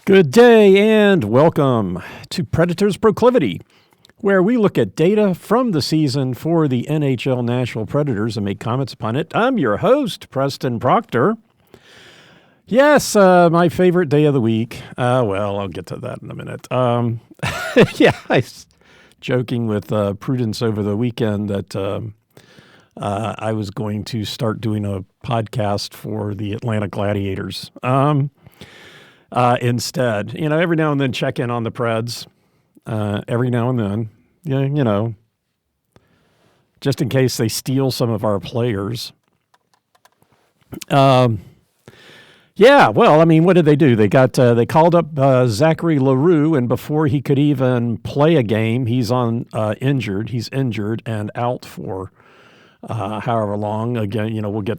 Good day and welcome to Predators Proclivity, where we look at data from the season for the NHL Nashville Predators and make comments upon it. I'm your host, Preston Proctor. Yes, my favorite day of the week. I'll get to that in a minute. I was joking with Prudence over the weekend that I was going to start doing a podcast for the Atlanta Gladiators. Instead, every now and then check in on the Preds. Every now and then, just in case they steal some of our players. What did they do? They called up Zachary Leroux, and before he could even play a game, he's injured. He's injured and out for however long. Again, we'll get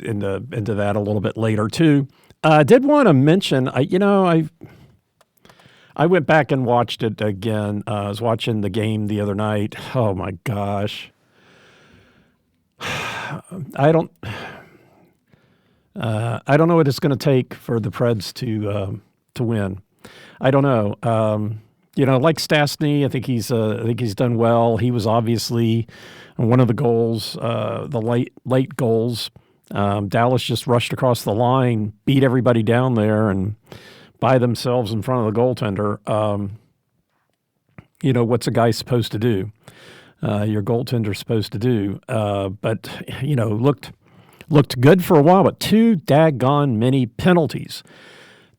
into that a little bit later too. I did want to mention, I went back and watched it again. I was watching the game the other night. Oh my gosh. I don't know what it's going to take for the Preds to win. I don't know. Like Stastny, I think he's done well. He was obviously one of the goals, the late goals. Dallas just rushed across the line, beat everybody down there, and by themselves in front of the goaltender. What's a guy supposed to do? Your goaltender's supposed to do. But looked good for a while, but two daggone many penalties.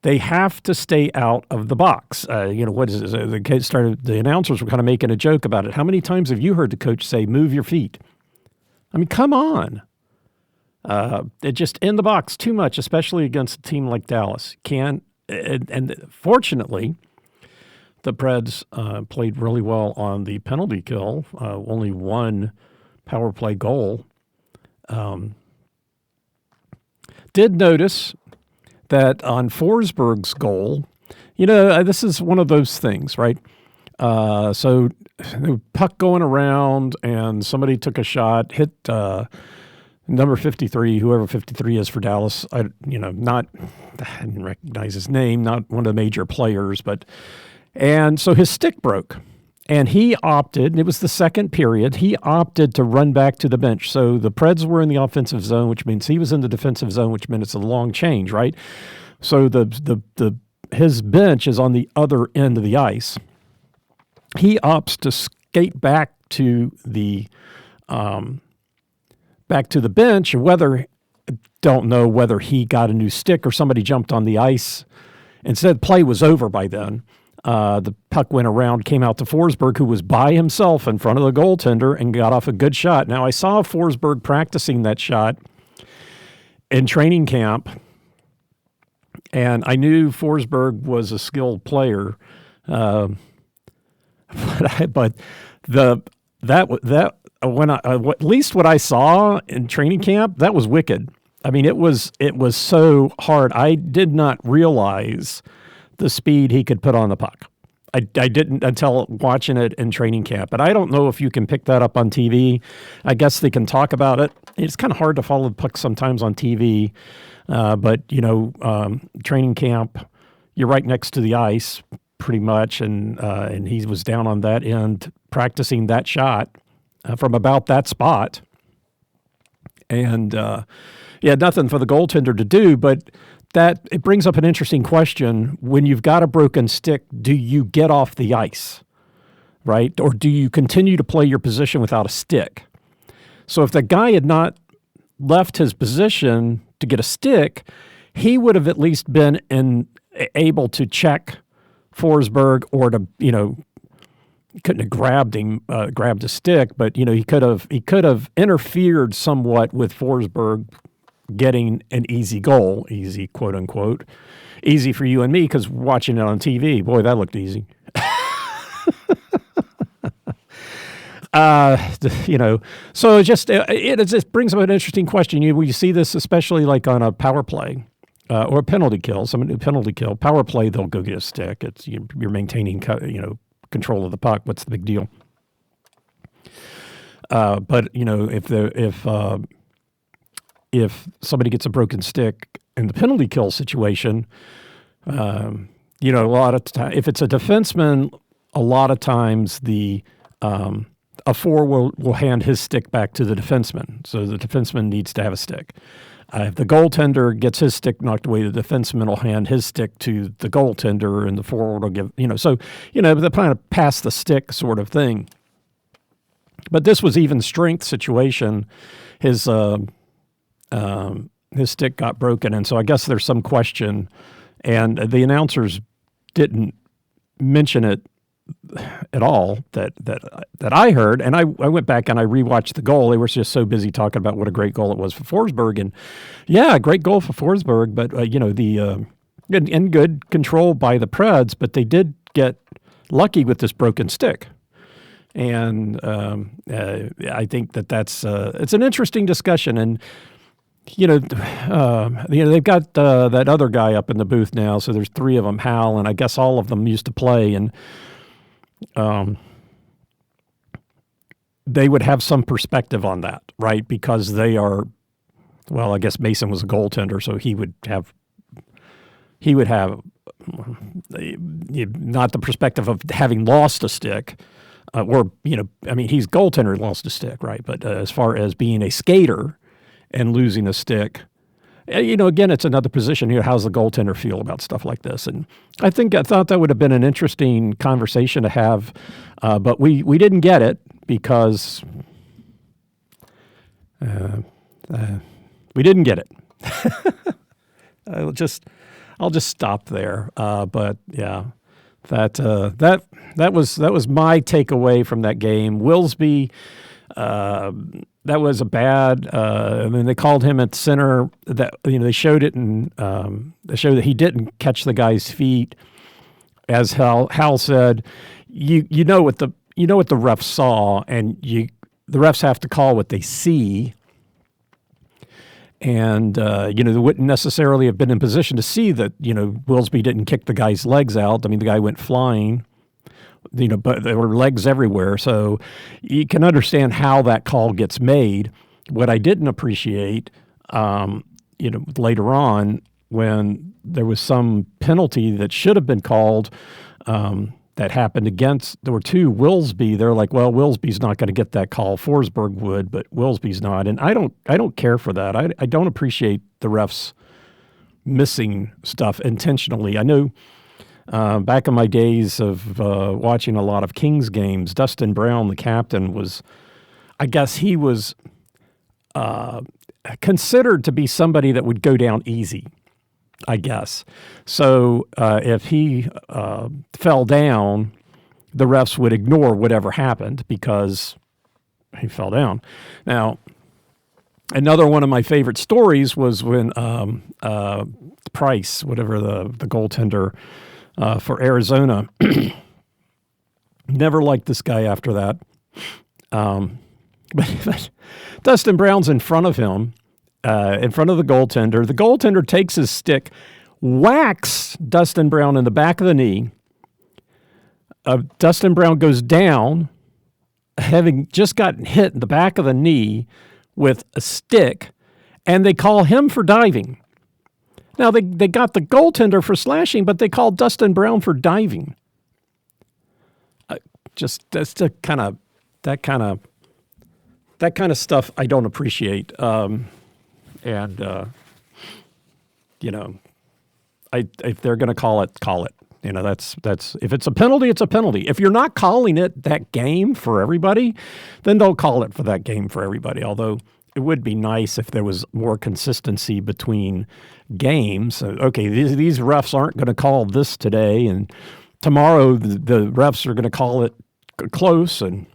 They have to stay out of the box. What is it? The announcers were kind of making a joke about it. How many times have you heard the coach say, "Move your feet"? I mean, come on. It just in the box too much, especially against a team like Dallas. And fortunately, the Preds played really well on the penalty kill. Only one power play goal. Did notice that on Forsberg's goal, this is one of those things, right? So the puck going around, and somebody took a shot, hit. Number 53, whoever 53 is for Dallas, I didn't recognize his name, not one of the major players, and so his stick broke, and he opted, it was the second period, he opted to run back to the bench. So the Preds were in the offensive zone, which means he was in the defensive zone, which meant it's a long change, right? So his bench is on the other end of the ice. He opts to skate back to the bench. Don't know whether he got a new stick or somebody jumped on the ice. Instead, play was over by then. The puck went around, came out to Forsberg, who was by himself in front of the goaltender and got off a good shot. Now, I saw Forsberg practicing that shot in training camp, and I knew Forsberg was a skilled player. At least what I saw in training camp, that was wicked. I mean, it was so hard. I did not realize the speed he could put on the puck. I didn't until watching it in training camp. But I don't know if you can pick that up on TV. I guess they can talk about it. It's kind of hard to follow the puck sometimes on TV. Training camp, you're right next to the ice pretty much. And he was down on that end practicing that shot from about that spot. And nothing for the goaltender to do, but that it brings up an interesting question. When you've got a broken stick, do you get off the ice, right? Or do you continue to play your position without a stick? So if the guy had not left his position to get a stick, he would have at least been able to check Forsberg, or to, couldn't have grabbed a stick, but he could have interfered somewhat with Forsberg getting an easy goal, easy quote unquote, easy for you and me because watching it on TV, boy, that looked easy. So it just brings up an interesting question. You see this especially like on a power play. Or a penalty kill, power play, they'll go get a stick. It's you're maintaining, control of the puck. What's the big deal? But if somebody gets a broken stick in the penalty kill situation, A lot of time, if it's a defenseman, a lot of times a forward will hand his stick back to the defenseman. So the defenseman needs to have a stick. If the goaltender gets his stick knocked away, the defenseman will hand his stick to the goaltender, and the forward will give, the kind of pass the stick sort of thing. But this was even strength situation. His stick got broken, and so I guess there's some question, and the announcers didn't mention it at all that I heard. And I went back and I rewatched the goal. They were just so busy talking about what a great goal it was for Forsberg, and yeah, great goal for Forsberg. But in good control by the Preds, but they did get lucky with this broken stick. And I think that's it's an interesting discussion. And they've got that other guy up in the booth now. So there's three of them, Hal, and I guess all of them used to play. And they would have some perspective on that, right? Because they are, well, I guess Mason was a goaltender, so he would have not the perspective of having lost a stick. He's goaltender lost a stick, right? But as far as being a skater and losing a stick, again, it's another position here. How's the goaltender feel about stuff like this? And I thought that would have been an interesting conversation to have, but we didn't get it because we didn't get it. I'll just stop there. But yeah. That was my takeaway from that game. Willsby, that was a bad. They called him at center. That they showed it, and they showed that he didn't catch the guy's feet. As Hal said, you know what the refs saw, and the refs have to call what they see. And, they wouldn't necessarily have been in position to see that, Willsby didn't kick the guy's legs out. I mean, the guy went flying, but there were legs everywhere. So you can understand how that call gets made. What I didn't appreciate, later on when there was some penalty that should have been called, that happened against, there were two, Willsby. They're like, well, Willsby's not going to get that call. Forsberg would, but Willsby's not. And I don't care for that. I don't appreciate the refs missing stuff intentionally. I know back in my days of watching a lot of Kings games, Dustin Brown, the captain, he was considered to be somebody that would go down easy, I guess. So if he fell down, the refs would ignore whatever happened because he fell down. Now, another one of my favorite stories was when Price, whatever the goaltender for Arizona, never liked this guy after that. But Dustin Brown's in front of him. In front of the goaltender. The goaltender takes his stick, whacks Dustin Brown in the back of the knee. Dustin Brown goes down, having just gotten hit in the back of the knee with a stick, and they call him for diving. Now, they got the goaltender for slashing, but they called Dustin Brown for diving. That's the kind of stuff I don't appreciate. If they're going to call it, call it. That's if it's a penalty, it's a penalty. If you're not calling it that game for everybody, then don't call it for that game for everybody. Although it would be nice if there was more consistency between games. Okay, these refs aren't going to call this today, and tomorrow the refs are going to call it close. And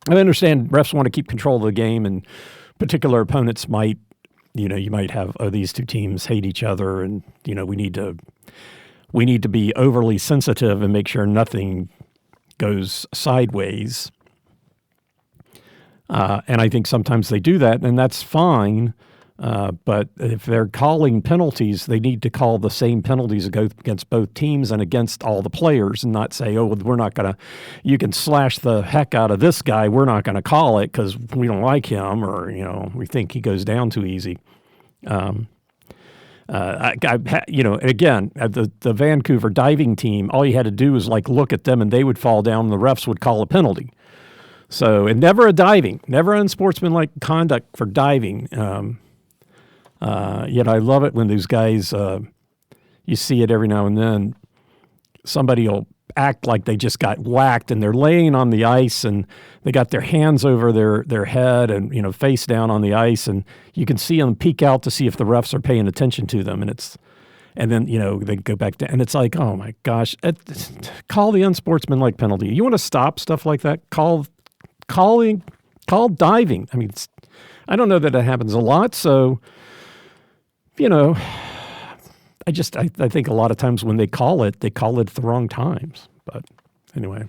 I understand refs want to keep control of the game, and particular opponents might. You might have, these two teams hate each other, and, we need to be overly sensitive and make sure nothing goes sideways. And I think sometimes they do that, and that's fine. But if they're calling penalties, they need to call the same penalties against both teams and against all the players, and not say, we're not going to, you can slash the heck out of this guy, we're not going to call it because we don't like him, or, we think he goes down too easy. Again, the Vancouver diving team, all you had to do was like look at them and they would fall down and the refs would call a penalty. So, and never unsportsmanlike conduct for diving. Yet I love it when these guys, you see it every now and then, somebody will act like they just got whacked and they're laying on the ice and they got their hands over their head and, face down on the ice, and you can see them peek out to see if the refs are paying attention to them. And then, they go back down and it's like, oh my gosh, call the unsportsmanlike penalty. You want to stop stuff like that? Call diving. I mean, I don't know that it happens a lot. So, I think a lot of times when they call it at the wrong times. But anyway,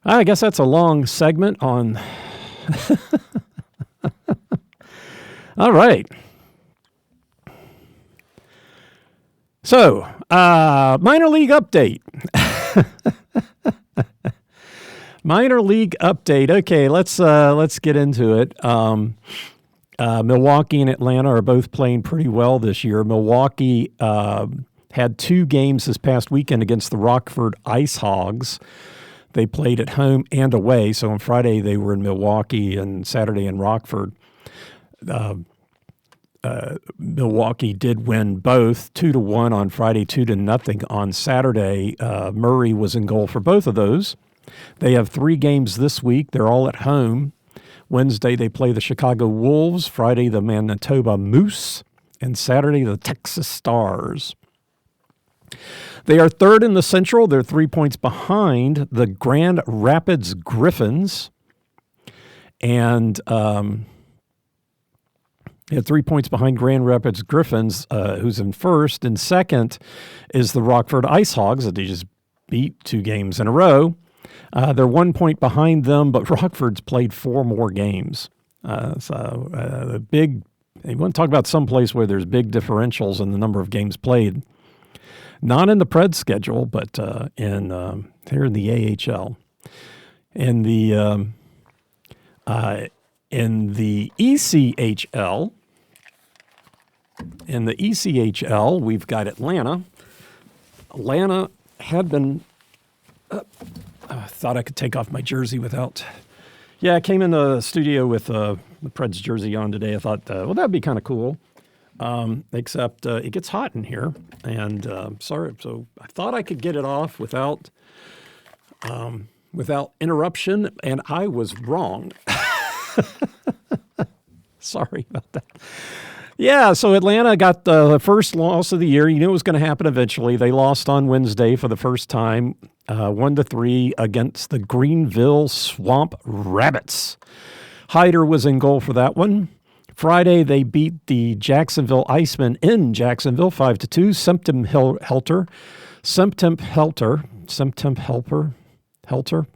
I guess that's a long segment on. All right. So, minor league update. Minor league update. Okay, let's get into it. Milwaukee and Atlanta are both playing pretty well this year. Milwaukee had 2 games this past weekend against the Rockford Ice Hogs. They played at home and away. So on Friday they were in Milwaukee and Saturday in Rockford. Milwaukee did win both 2-1 on Friday, 2-0 on Saturday. Murray was in goal for both of those. They have 3 games this week. They're all at home. Wednesday, they play the Chicago Wolves. Friday, the Manitoba Moose. And Saturday, the Texas Stars. They are third in the Central. They're 3 points behind the Grand Rapids Griffins. And they're 3 points behind Grand Rapids Griffins, who's in first. And second is the Rockford Ice Hogs that they just beat 2 games in a row. They're 1 point behind them, but Rockford's played 4 more games. The big, you want to talk about some place where there's big differentials in the number of games played. Not in the Preds schedule, but here in the AHL. In the ECHL, we've got Atlanta. Atlanta had been. I thought I could take off my jersey without. Yeah, I came in the studio with the Preds jersey on today. I thought, that'd be kind of cool. Except it gets hot in here, and sorry. So I thought I could get it off without interruption, and I was wrong. Sorry about that. Yeah, so Atlanta got the first loss of the year. You knew it was going to happen eventually. They lost on Wednesday for the first time, 1-3 against the Greenville Swamp Rabbits. Hyder was in goal for that one. Friday, they beat the Jacksonville Icemen in Jacksonville 5-2. Helter.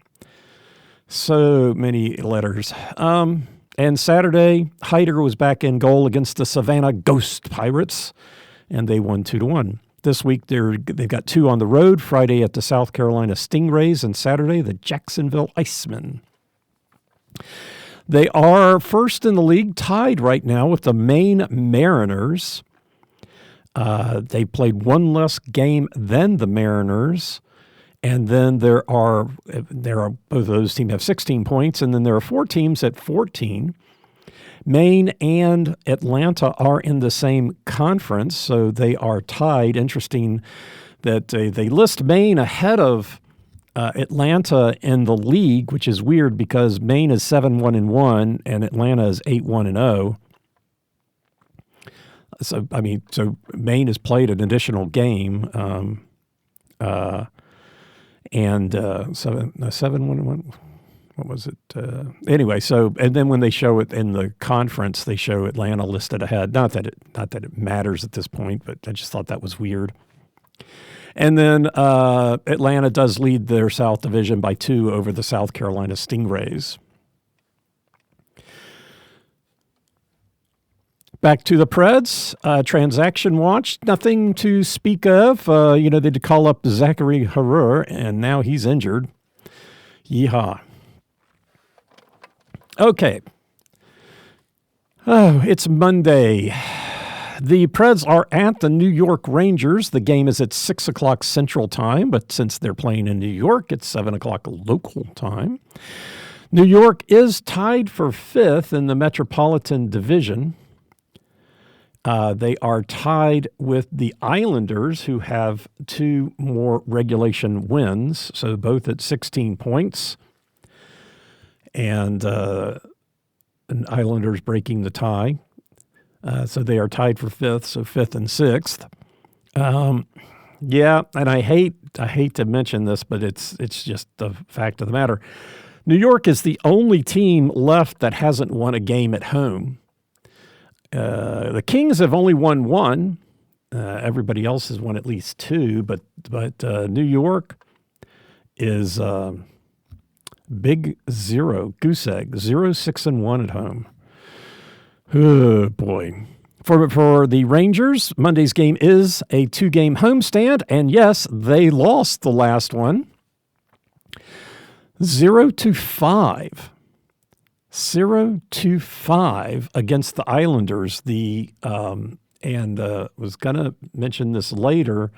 So many letters. And Saturday, Hyder was back in goal against the Savannah Ghost Pirates, and they won 2-1. This week, they've got 2 on the road, Friday at the South Carolina Stingrays, and Saturday, the Jacksonville Icemen. They are first in the league, tied right now with the Maine Mariners. They played 1 less game than the Mariners. And then there are both of those teams have 16 points, and then there are 4 teams at 14. Maine and Atlanta are in the same conference, so they are tied. Interesting that they list Maine ahead of Atlanta in the league, which is weird because Maine is 7-1-1 and Atlanta is 8-1-0. So Maine has played an additional game. And 7-1-1. What was it? Anyway, and then when they show it in the conference, they show Atlanta listed ahead. Not that it matters at this point, but I just thought that was weird. And then Atlanta does lead their South Division by 2 over the South Carolina Stingrays. Back to the Preds, transaction watch, nothing to speak of. They did call up Zachary Harur, and now he's injured. Yeehaw. Okay. Oh, it's Monday. The Preds are at the New York Rangers. The game is at 6 o'clock Central Time, but since they're playing in New York, it's 7 o'clock local time. New York is tied for 5th in the Metropolitan Division. They are tied with the Islanders, who have 2 more regulation wins, so both at 16 points. And Islanders breaking the tie. So they are tied for 5th, so 5th and 6th. Yeah, and I hate to mention this, but it's just the fact of the matter. New York is the only team left that hasn't won a game at home. The Kings have only won 1. Everybody else has won at least 2, but New York is big 0, goose egg, 0-6-1 at home. Oh, boy. For the Rangers, Monday's game is a 2-game homestand, and yes, they lost the last one. 0-5. 0-5 against the Islanders. Was going to mention this later,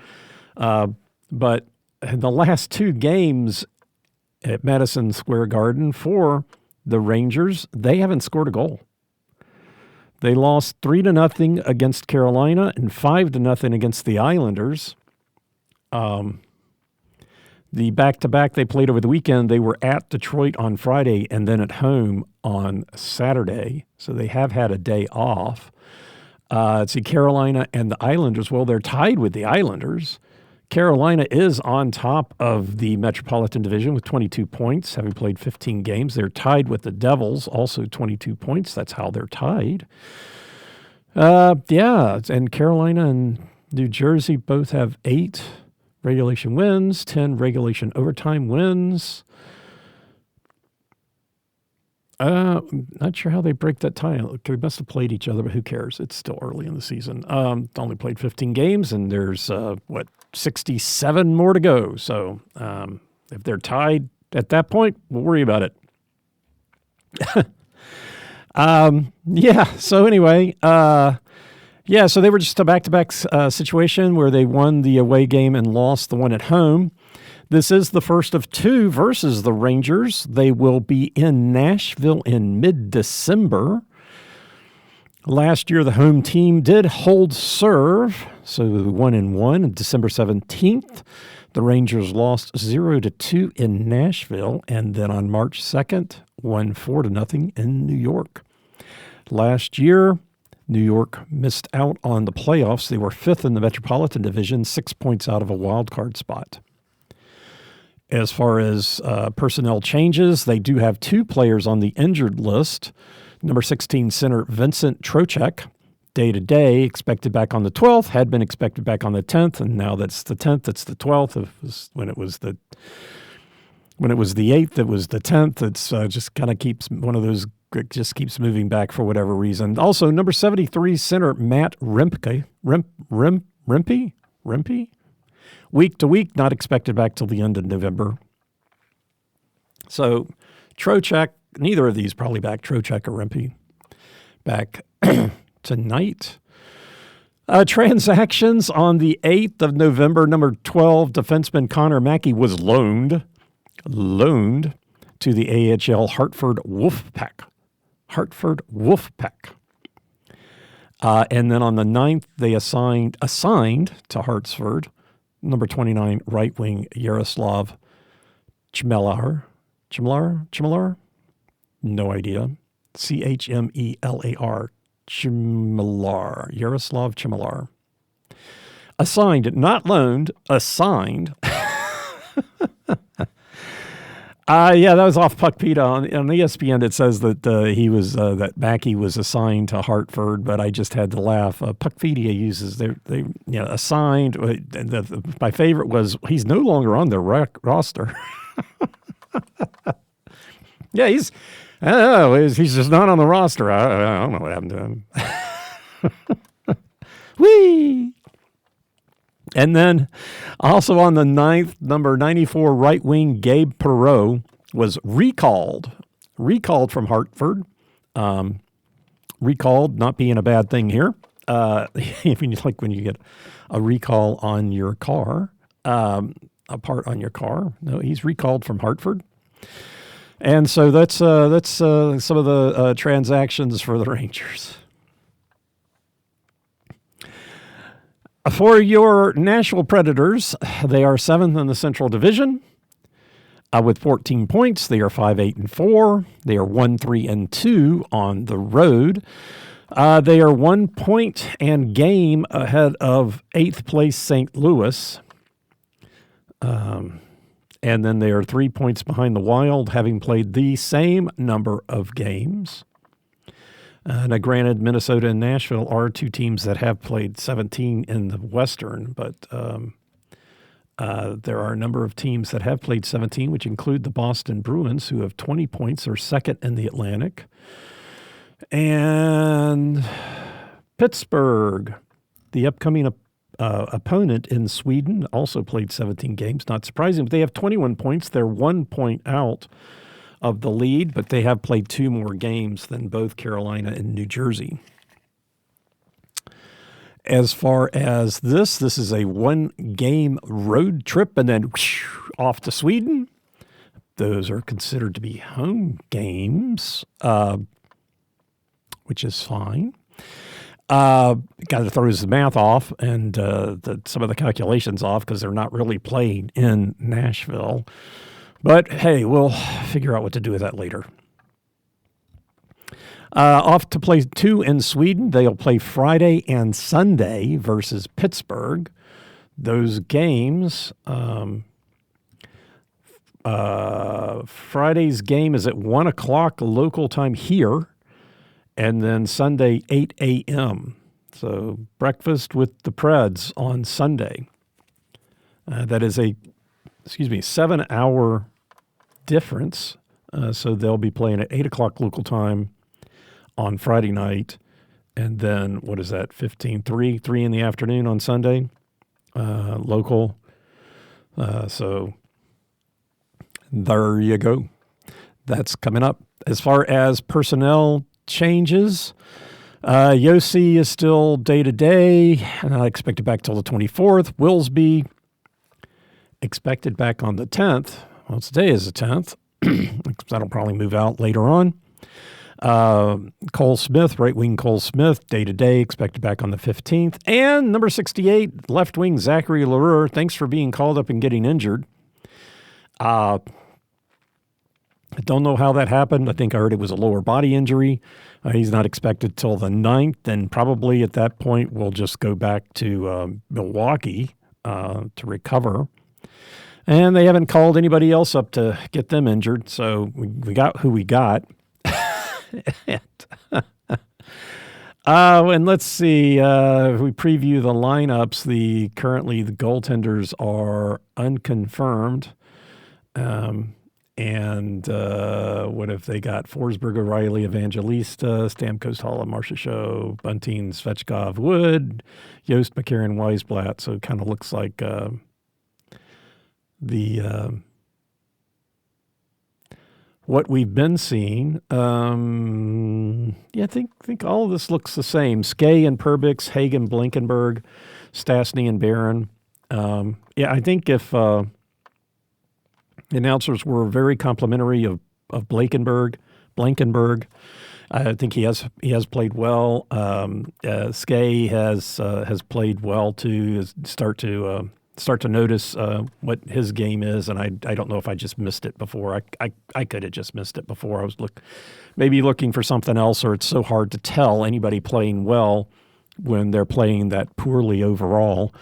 but in the last 2 games at Madison Square Garden for the Rangers, they haven't scored a goal. They lost 3-0 against Carolina and 5-0 against the Islanders. The back-to-back they played over the weekend, they were at Detroit on Friday and then at home on Saturday. So they have had a day off. See, Carolina and the Islanders, well, they're tied with the Islanders. Carolina is on top of the Metropolitan Division with 22 points, having played 15 games. They're tied with the Devils, also 22 points. That's how they're tied. And Carolina and New Jersey both have 8 regulation wins, 10 regulation overtime wins. Not sure how they break that tie. They must have played each other, but who cares? It's still early in the season. Only played 15 games, and there's, 67 more to go. So if they're tied at that point, we'll worry about it. So anyway, so they were just a back-to-back situation where they won the away game and lost the one at home. This is the first of 2 versus the Rangers. They will be in Nashville in mid-December. Last year, the home team did hold serve, so 1-1 on December 17th. The Rangers lost 0-2 in Nashville, and then on March 2nd, won 4-0 in New York. Last year, New York missed out on the playoffs. They were 5th in the Metropolitan Division, 6 points out of a wild card spot. As far as personnel changes, they do have 2 players on the injured list. Number 16 center Vincent Trocheck, day-to-day, expected back on the 12th, had been expected back on the 10th, and now that's the 10th, it's the 12th. When it was the 8th, it was the 10th. It's just kind of keeps one of those, it just keeps moving back for whatever reason. Also, number 73 center Matt Rimpe, week to week, not expected back till the end of November. So Trocheck, neither of these probably back, Trocheck or Rimpe, back tonight. Transactions on the 8th of November, number 12, defenseman Connor Mackey was loaned to the AHL Hartford Wolfpack. And then on the 9th, they assigned to Hartford number 29 right wing Yaroslav Chmelar. No idea. Chmelar. Yaroslav Chmelar. Assigned, not loaned, assigned. That was off Puckpedia. On ESPN, it says that that Mackey was assigned to Hartford, but I just had to laugh. Puckpedia uses assigned. My favorite was he's no longer on their roster. Yeah, he's just not on the roster. I don't know what happened to him. Whee! And then also on the 9th, number 94 right wing Gabe Perreault was recalled from Hartford. Recalled not being a bad thing here. Like when you get a recall on your car, a part on your car. No, he's recalled from Hartford. And so that's some of the transactions for the Rangers. For your Nashville Predators, they are 7th in the Central Division with 14 points. They are 5-8-4. They are 1-3-2 on the road. They are 1 point and game ahead of 8th place St. Louis. And then they are 3 points behind the Wild, having played the same number of games. Now, granted, Minnesota and Nashville are two teams that have played 17 in the Western, but there are a number of teams that have played 17, which include the Boston Bruins, who have 20 points, are second in the Atlantic. And Pittsburgh, the upcoming opponent in Sweden, also played 17 games. Not surprising, but they have 21 points. They're 1 point out of the lead, but they have played 2 more games than both Carolina and New Jersey. As far as this is a 1-game road trip and then off to Sweden. Those are considered to be home games, which is fine. Got to throw his math off and some of the calculations off because they're not really playing in Nashville. But hey, we'll figure out what to do with that later. Off to play 2 in Sweden. They'll play Friday and Sunday versus Pittsburgh. Those games, Friday's game is at 1 o'clock local time here. And then Sunday, 8 a.m. So breakfast with the Preds on Sunday. That is a 7-hour difference. So they'll be playing at 8 o'clock local time on Friday night. And then, what is that, 3 in the afternoon on Sunday, local. So there you go. That's coming up. As far as personnel changes, Yossi is still day-to-day, not expected back till the 24th. Willsby expected back on the 10th. Well, today is the 10th. That'll probably move out later on. Cole Smith, right wing Cole Smith, day-to-day, expected back on the 15th. And number 68, left wing Zachary Leroux, thanks for being called up and getting injured. I don't know how that happened. I think I heard it was a lower body injury. He's not expected till the 9th, and probably at that point we'll just go back to Milwaukee to recover. And they haven't called anybody else up to get them injured, so we got who we got. And let's see, if we preview the lineups, currently the goaltenders are unconfirmed. And what if they got Forsberg, O'Reilly, Evangelista, Stamkos, Halla, Marcia Show, Bunting, Svechkov, Wood, Yost, McCarron, Weisblatt. So it kind of looks like what we've been seeing. I think all of this looks the same. Skay and Perbix, Hagen, Blankenberg, Stastny and Barron. I think if the announcers were very complimentary of Blankenberg. I think he has played well. Skay has played well too. Start to notice what his game is, and I don't know if I just missed it before. I could have just missed it before. I was maybe looking for something else, or it's so hard to tell anybody playing well when they're playing that poorly overall.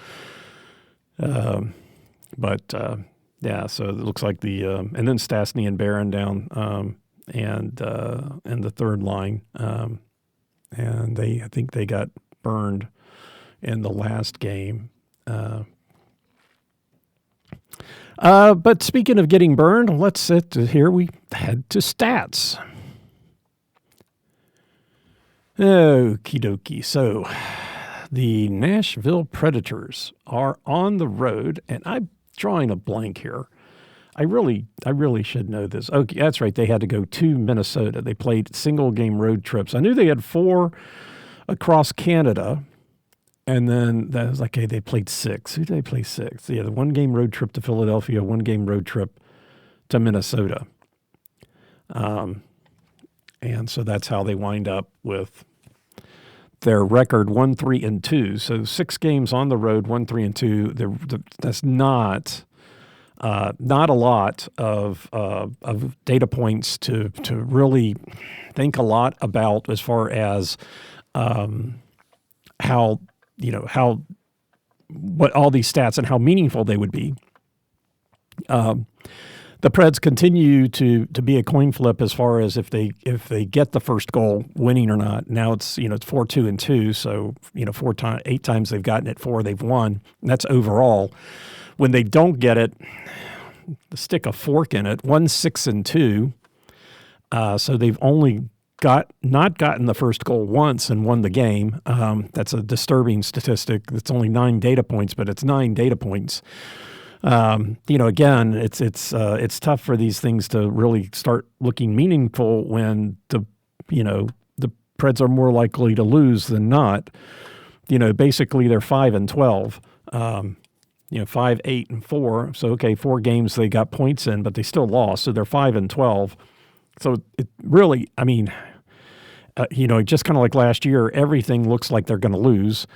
Yeah, so it looks like and then Stastny and Barron down, and the third line, and I think they got burned in the last game. But speaking of getting burned, let's sit here. We head to stats. Okie dokie. So the Nashville Predators are on the road, and I'm drawing a blank here. I really should know this. Okay, that's right. They had to go to Minnesota. They played single game road trips. I knew they had 4 across Canada, And then that was like, okay, they played 6. Who did they play 6? Yeah, the 1-game road trip to Philadelphia, 1-game road trip to Minnesota. And so that's how they wind up with their record 1-3-2. So 6 games on the road, 1-3-2. That's not a lot of data points to really think a lot about as far as how what all these stats and how meaningful they would be. The Preds continue to be a coin flip as far as if they get the first goal, winning or not. Now it's 4-2-2, so 8 times they've gotten it, 4 they've won. And that's overall. When they don't get it, stick a fork in it. 1-6-2. So they've only not gotten the first goal once and won the game. That's a disturbing statistic. It's only 9 data points, but it's 9 data points. Again, it's tough for these things to really start looking meaningful when the Preds are more likely to lose than not. Basically they're 5-12. 5-8-4. So, okay, 4 games they got points in, but they still lost. So they're 5-12. So it really, just kind of like last year, everything looks like they're going to lose.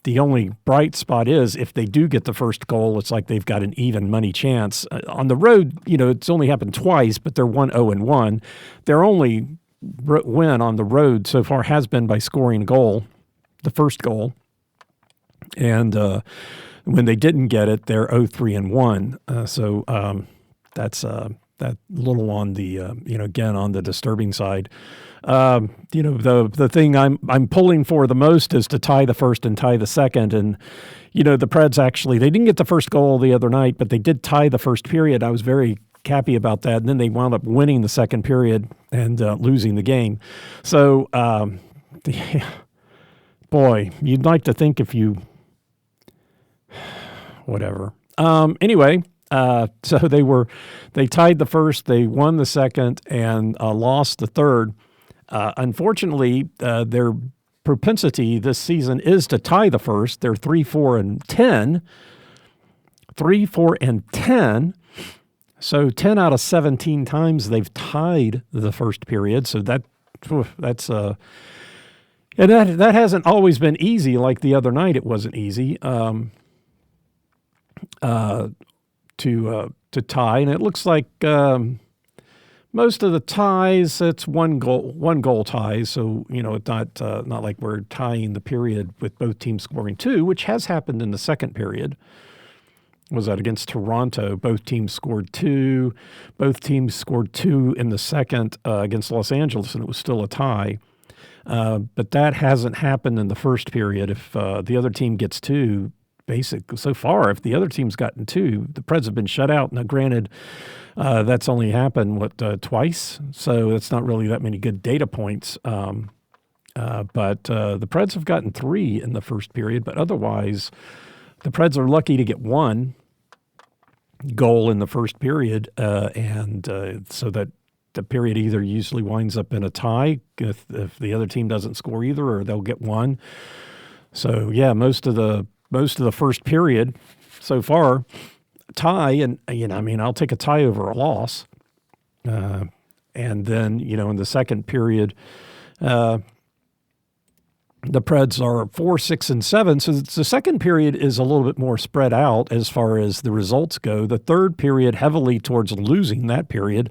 The only bright spot is if they do get the first goal, it's like they've got an even money chance. On the road, it's only happened twice, but they're 1-0-1. Their only win on the road so far has been by scoring a goal, the first goal. And when they didn't get it, they're 0-3-1. So that's that little on the again on the disturbing side. The thing I'm pulling for the most is to tie the first and tie the second. And the Preds actually, they didn't get the first goal the other night, but they did tie the first period. I was very happy about that. And then they wound up winning the second period and losing the game. So boy, you'd like to think if you whatever. Anyway. So they tied the first, they won the second, and lost the third. Unfortunately, their propensity this season is to tie the first. They're 3-4-10. 3-4-10. So 10 out of 17 times they've tied the first period. So that's and that hasn't always been easy. Like the other night, it wasn't easy. To tie, and it looks like most of the ties it's one goal ties. So it's not like we're tying the period with both teams scoring 2, which has happened in the second period. Was that against Toronto? Both teams scored 2. Both teams scored 2 in the second against Los Angeles, and it was still a tie. But that hasn't happened in the first period. If the other team gets 2. So far, if the other team's gotten 2, the Preds have been shut out. Now, granted, that's only happened, twice? So that's not really that many good data points. But the Preds have gotten 3 in the first period. But otherwise, the Preds are lucky to get 1 goal in the first period. So that the period either usually winds up in a tie if the other team doesn't score either, or they'll get 1. So, yeah, most of the first period so far, tie, and I'll take a tie over a loss. And then, in the second period, the Preds are 4, 6, and 7. So the second period is a little bit more spread out as far as the results go. The third period heavily towards losing that period,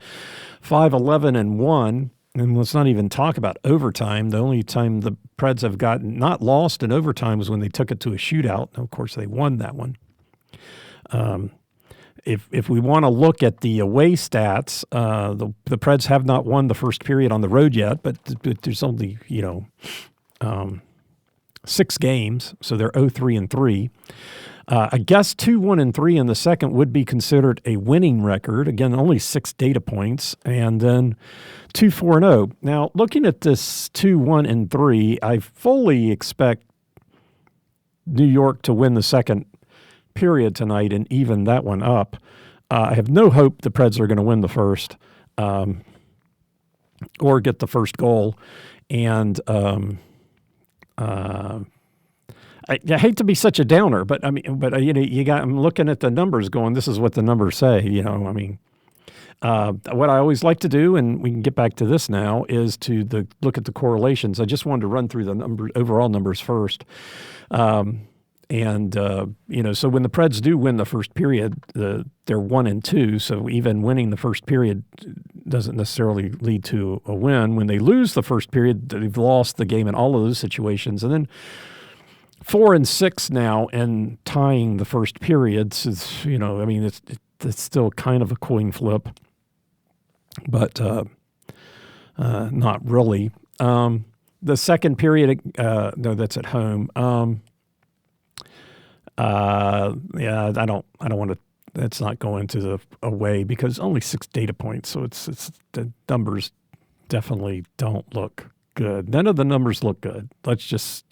5, 11, and 1. And let's not even talk about overtime. The only time the Preds have gotten not lost in overtime was when they took it to a shootout. And of course, they won that one. If we want to look at the away stats, the Preds have not won the first period on the road yet, but there's only 6 games, so they're 0-3-3. I guess 2-1-3 in the second would be considered a winning record. Again, only 6 data points, and then 2-4-0. Now, looking at this 2-1-3, I fully expect New York to win the second period tonight and even that one up. I have no hope the Preds are going to win the first or get the first goal, and I hate to be such a downer, but I mean, but I'm looking at the numbers, going, this is what the numbers say. I mean, what I always like to do, and we can get back to this now, is to look at the correlations. I just wanted to run through the overall numbers first. So when the Preds do win the first period, they're 1-2. So even winning the first period doesn't necessarily lead to a win. When they lose the first period, they've lost the game in all of those situations. And then 4-6 now, and tying the first periods is, it's still kind of a coin flip, but not really. The second period, no, that's at home. I don't want to. That's not going to the away because only 6 data points, so it's the numbers definitely don't look good. None of the numbers look good. Let's just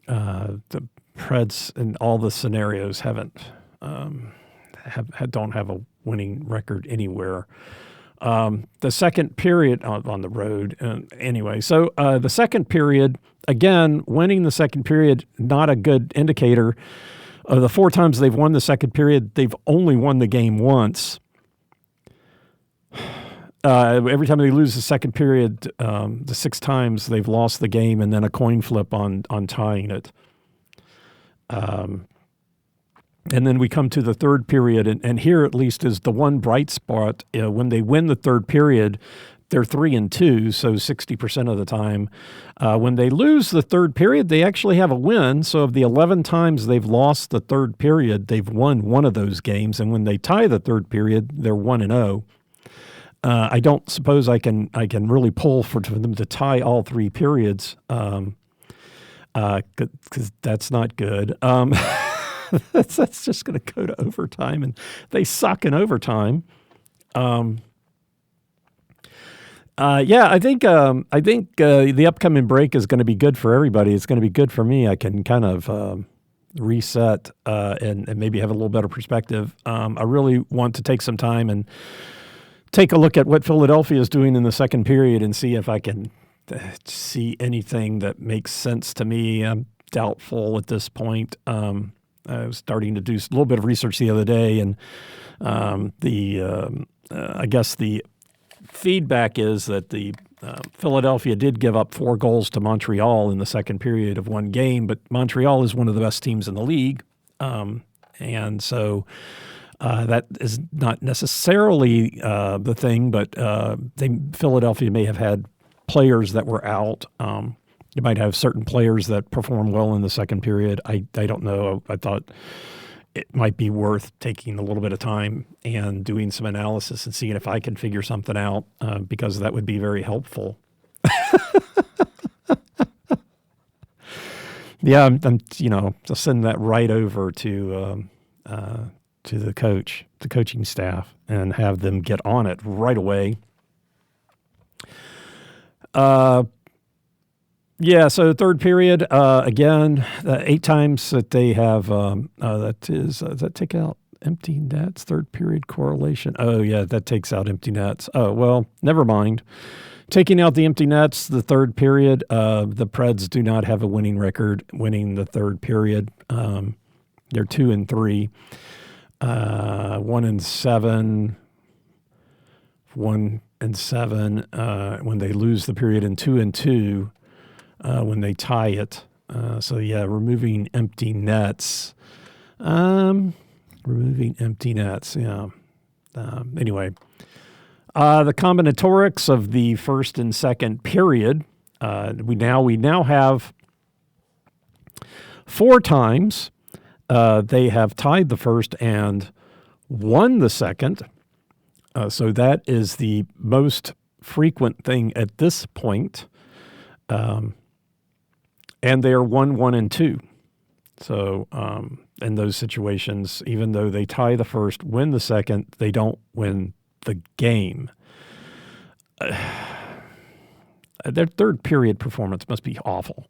the Preds in all the scenarios don't have a winning record anywhere. The second period on the road, anyway. So the second period, again, winning the second period, not a good indicator. Of the 4 times they've won the second period, they've only won the game once. Every time they lose the second period, the 6 times they've lost the game, and then a coin flip on tying it. And then we come to the third period, and here at least is the one bright spot. When they win the third period, they're 3-2, so 60% of the time. When they lose the third period, they actually have a win. So of the 11 times they've lost the third period, they've won one of those games. And when they tie the third period, they're 1-0. I don't suppose I can really pull for them to tie all 3 periods, because that's not good. That's just going to go to overtime, and they suck in overtime. I think the upcoming break is going to be good for everybody. It's going to be good for me. I can kind of reset and maybe have a little better perspective. I really want to take some time and take a look at what Philadelphia is doing in the second period and see if I can see anything that makes sense to me. I'm doubtful at this point. I was starting to do a little bit of research the other day, and I guess the feedback is that the Philadelphia did give up 4 goals to Montreal in the second period of one game, but Montreal is one of the best teams in the league, and so that is not necessarily the thing, but Philadelphia may have had players that were out. You might have certain players that perform well in the second period. I don't know. I thought it might be worth taking a little bit of time and doing some analysis and seeing if I can figure something out, because that would be very helpful. Yeah, I'm I'll send that right over to the coaching staff, and have them get on it right away. Yeah, so third period, again, 8 times that they have, does that take out empty nets, third period correlation? Oh, yeah, that takes out empty nets. Oh, well, never mind. Taking out the empty nets, the third period, the Preds do not have a winning record winning the third period. They're 2-3, 1-7, 1-7 when they lose the period, and 2-2. When they tie it. So, removing empty nets. Yeah. Anyway, the combinatorics of the first and second period, we now have 4 times they have tied the first and won the second. So that is the most frequent thing at this point. And they are 1-1-2. So in those situations, even though they tie the first, win the second, they don't win the game. Their third period performance must be awful.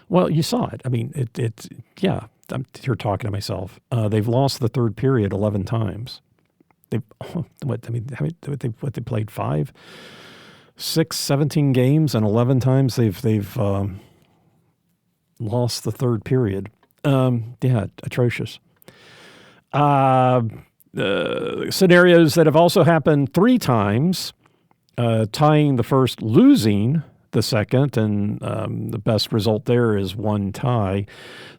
Well, you saw it. I mean, I'm here talking to myself. They've lost the third period 11 times. They played 5, 6, 17 games, and 11 times they've lost the third period. Atrocious. Scenarios that have also happened 3 times, tying the first, losing the second, and the best result there is 1 tie.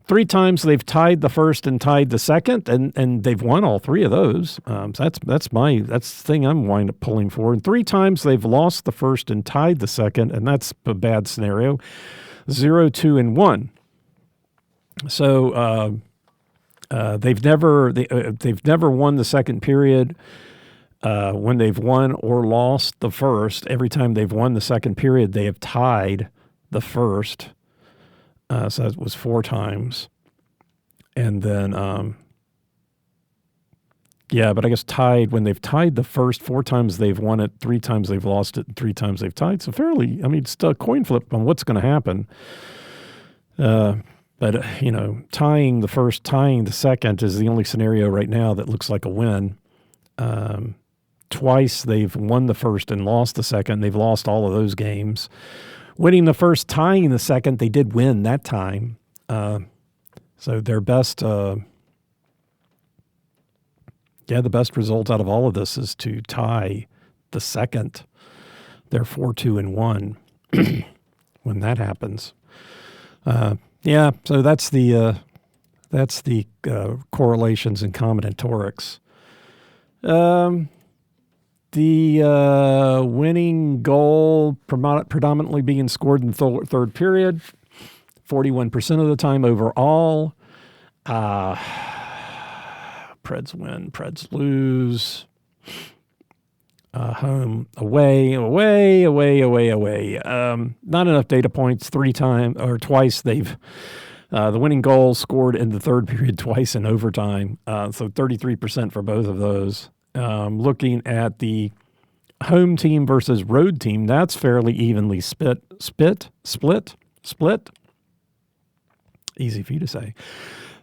3 times they've tied the first and tied the second, and they've won all 3 of those. So that's the thing I'm wind up pulling for. And 3 times they've lost the first and tied the second, and that's a bad scenario. 0, 2, and 1. So they've never won the second period. When they've won or lost the first, every time they've won the second period, they have tied the first. So that was 4 times. And then, but I guess tied, when they've tied the first 4 times, they've won it, 3 times they've lost it, and 3 times they've tied. So it's still a coin flip on what's going to happen. But tying the first, tying the second is the only scenario right now that looks like a win. Twice they've won the first and lost the second. They've lost all of those games. Winning the first, tying the second, they did win that time. So their best, the best result out of all of this is to tie the second. They're 4, 2, and 1 when that happens. So that's the correlations in combinatorics. The winning goal predominantly being scored in the third period, 41% of the time overall. Preds win, Preds lose. Home, away. Not enough data points. 3 times or twice they've the winning goal scored in the third period, twice in overtime. So 33% for both of those. Looking at the home team versus road team, that's fairly evenly split. Easy for you to say.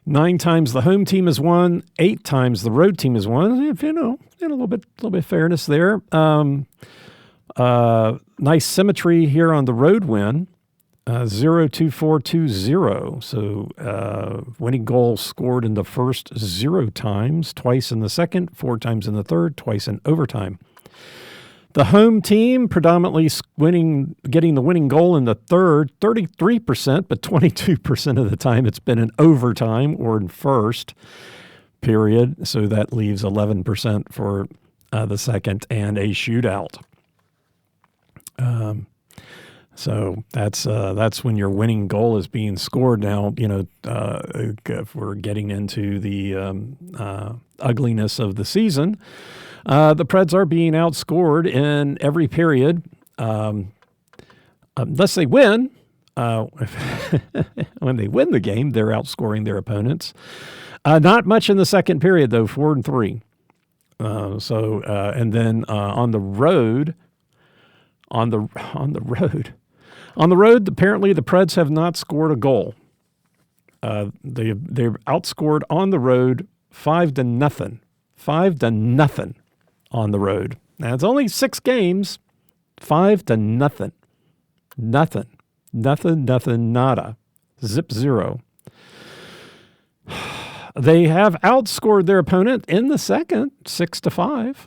9 times the home team has won, 8 times the road team has won. If a little bit of fairness there. Nice symmetry here on the road win. 0, 2, 4, 2, 0. So winning goal scored in the first 0 times, twice in the second, 4 times in the third, twice in overtime. The home team predominantly getting the winning goal in the third, 33%, but 22% of the time it's been in overtime or in first period. So that leaves 11% for the second and a shootout. So that's when your winning goal is being scored. Now, if we're getting into the ugliness of the season, the Preds are being outscored in every period, unless they win. When they win the game, they're outscoring their opponents. Not much in the second period, though, 4 and 3. And then on the road, apparently the Preds have not scored a goal. They're outscored on the road 5-0. 5-0 on the road. Now it's only 6 games. 5-0. Nothing. Nada. Zip 0. They have outscored their opponent in the second 6-5.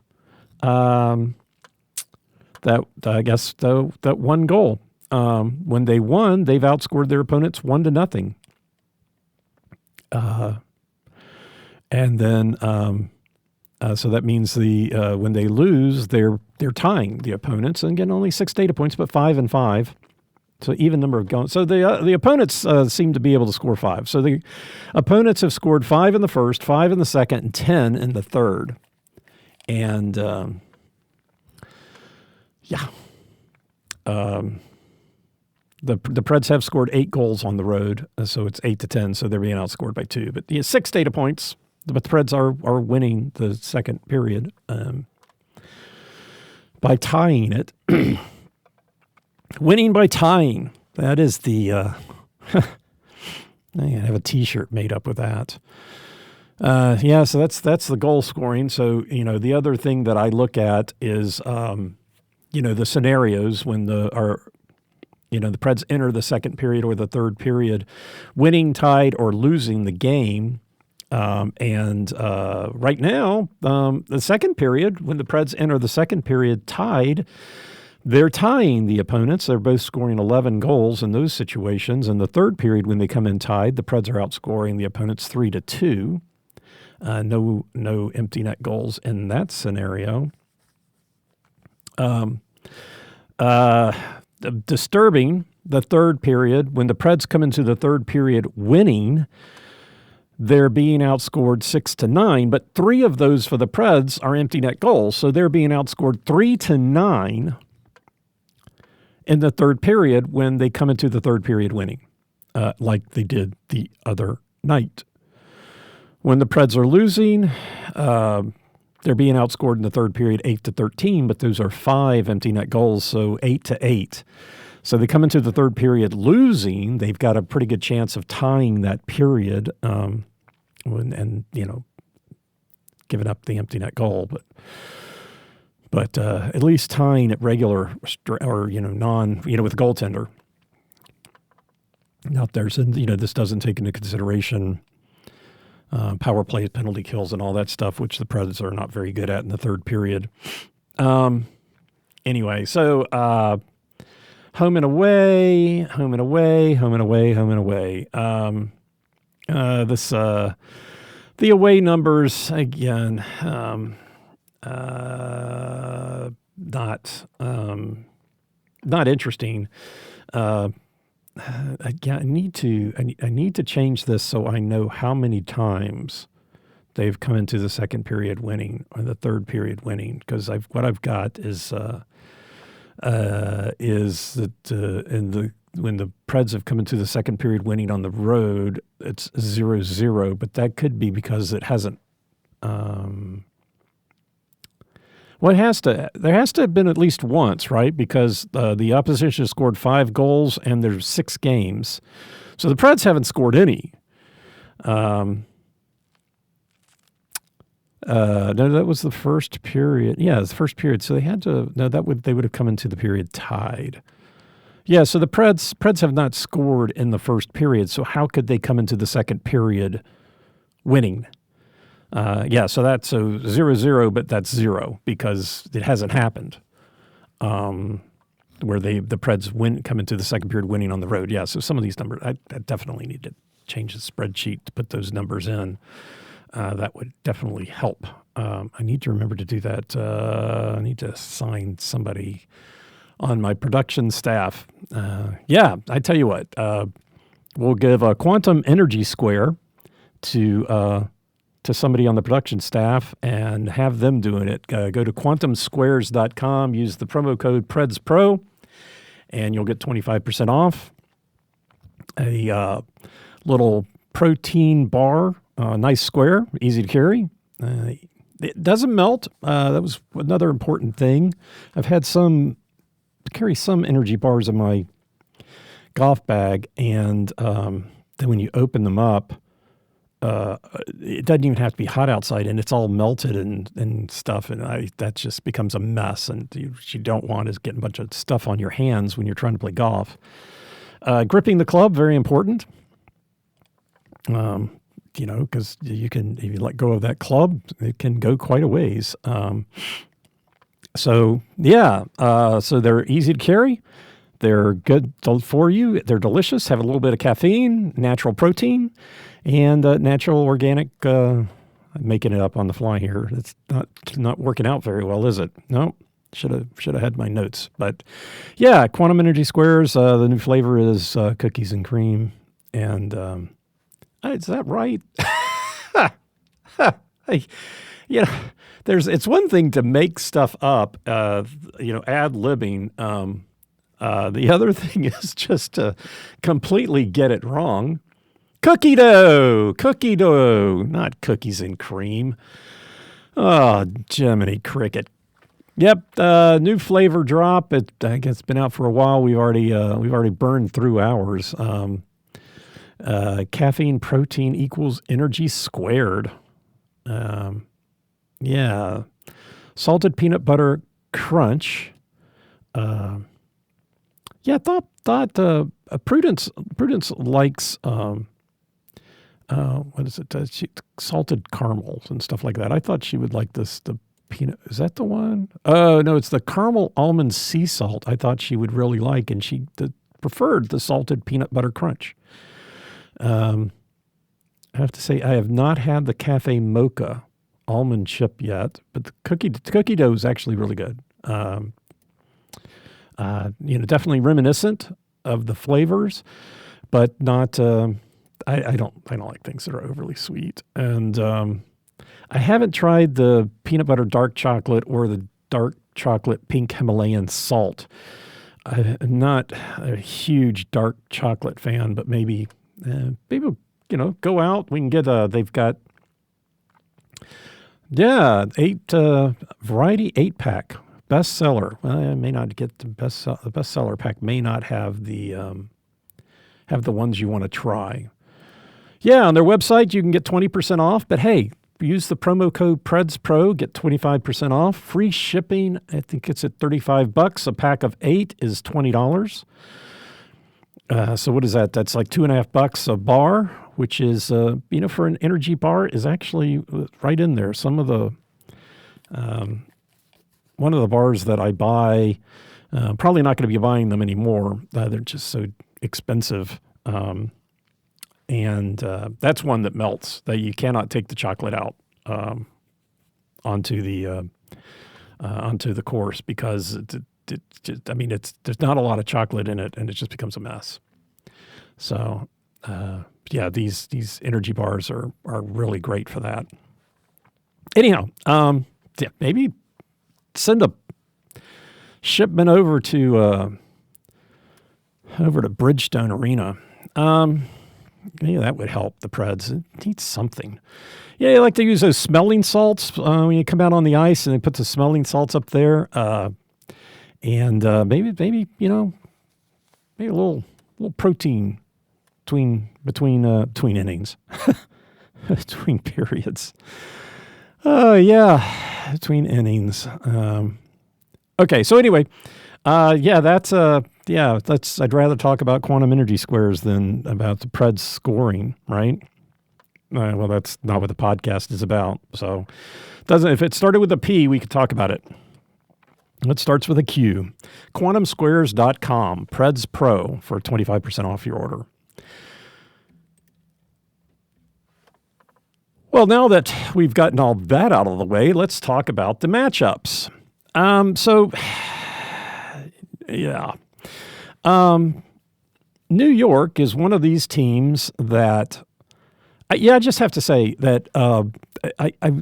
That one goal. When they won, they've outscored their opponents 1-0. And then, so that means when they lose, they're tying the opponents, and again, only 6 data points, but 5 and 5. So even number of goals. So the opponents seem to be able to score 5. So the opponents have scored 5 in the first, 5 in the second, and 10 in the third. And The Preds have scored 8 goals on the road, so it's 8-10. So they're being outscored by 2. But 6 data points. But the Preds are winning the second period by tying it. Winning by tying. That is the. I have a T-shirt made up with that. So that's the goal scoring. So the other thing that I look at is the scenarios when The Preds enter the second period or the third period winning, tied, or losing the game. And right now, the second period, when the Preds enter the second period tied, they're tying the opponents. They're both scoring 11 goals in those situations. In the third period, when they come in tied, the Preds are outscoring the opponents 3-2. No empty net goals in that scenario. Disturbing, the third period, when the Preds come into the third period winning, they're being outscored 6-9, but 3 of those for the Preds are empty net goals. So they're being outscored 3-9 in the third period when they come into the third period winning, like they did the other night. When the Preds are losing, they're being outscored in the third period 8-13, but those are 5 empty net goals, so 8-8. So they come into the third period losing. They've got a pretty good chance of tying that period, and giving up the empty net goal, but at least tying at regular or non with a goaltender. Now this doesn't take into consideration power plays, penalty kills, and all that stuff, which the Preds are not very good at in the third period. Anyway, so home and away. The away numbers again, not interesting. I need to change this so I know how many times they've come into the second period winning or the third period winning, because what I've got is that when the Preds have come into the second period winning on the road, it's 0-0, but that could be because it hasn't. There has to have been at least once, right? Because the opposition has scored 5 goals and there's 6 games. So the Preds haven't scored any. No, that was the first period. Yeah, it was the first period. So they had to. No, they would have come into the period tied. Yeah, so the Preds have not scored in the first period. So how could they come into the second period winning? So 0-0, but that's 0 because it hasn't happened. Where the Preds come into the second period winning on the road. Yeah, so some of these numbers, I definitely need to change the spreadsheet to put those numbers in. That would definitely help. I need to remember to do that. I need to assign somebody on my production staff. I tell you what, we'll give a quantum energy square to somebody on the production staff and have them doing it. Go to quantumsquares.com, use the promo code PredsPro, and you'll get 25% off. A little protein bar, nice square, easy to carry. It doesn't melt. That was another important thing. I've had carry some energy bars in my golf bag, and then when you open them up, it doesn't even have to be hot outside, and it's all melted and stuff, and that just becomes a mess. And you don't want is getting a bunch of stuff on your hands when you're trying to play golf. Gripping the club, very important. Because if you let go of that club, it can go quite a ways. So they're easy to carry. They're good for you. They're delicious, have a little bit of caffeine, natural protein, and natural organic. I'm making it up on the fly here. It's not working out very well, is it? No, should have had my notes. But yeah, Quantum Energy Squares. The new flavor is cookies and cream. And is that right? It's one thing to make stuff up, ad-libbing. The other thing is just to completely get it wrong. Cookie dough, not cookies and cream. Oh, Jiminy Cricket. Yep, new flavor drop. I guess it's been out for a while. We've already burned through ours. Caffeine protein equals energy squared. Salted peanut butter crunch. Yeah, I thought Prudence likes what is it? Salted caramels and stuff like that. I thought she would like the peanut. Is that the one? Oh no, it's the caramel almond sea salt. I thought she would really like, and she preferred the salted peanut butter crunch. I have to say I have not had the cafe mocha almond chip yet, but the cookie dough is actually really good. Definitely reminiscent of the flavors, but not. I don't like things that are overly sweet, and I haven't tried the peanut butter dark chocolate or the dark chocolate pink Himalayan salt. I'm not a huge dark chocolate fan, but maybe go out. We can get they've got variety 8-pack bestseller. Well, I may not get the bestseller pack. May not have the ones you want to try. Yeah, on their website you can get 20% off. But hey, use the promo code PredsPro, get 25% off, free shipping. I think it's at $35. A pack of 8 is $20. So what is that? That's like $2.50 a bar, which is for an energy bar is actually right in there. Some of the one of the bars that I buy, probably not going to be buying them anymore. They're just so expensive. And that's one that melts, that you cannot take the chocolate out onto the course, because there's not a lot of chocolate in it, and it just becomes a mess. So these energy bars are really great for that. Anyhow, maybe send a shipment over to Bridgestone Arena. Maybe that would help the Preds. It needs something. Yeah, I like to use those smelling salts when you come out on the ice, and they put the smelling salts up there. And maybe a little protein between innings, between periods. Between innings. Okay, so anyway, I'd rather talk about quantum energy squares than about the Preds scoring, right? Well, that's not what the podcast is about. So, if it started with a P, we could talk about it. It starts with a Q. QuantumSquares.com, Preds Pro, for 25% off your order. Well, now that we've gotten all that out of the way, let's talk about the matchups. New York is one of these teams that, I just have to say that I'm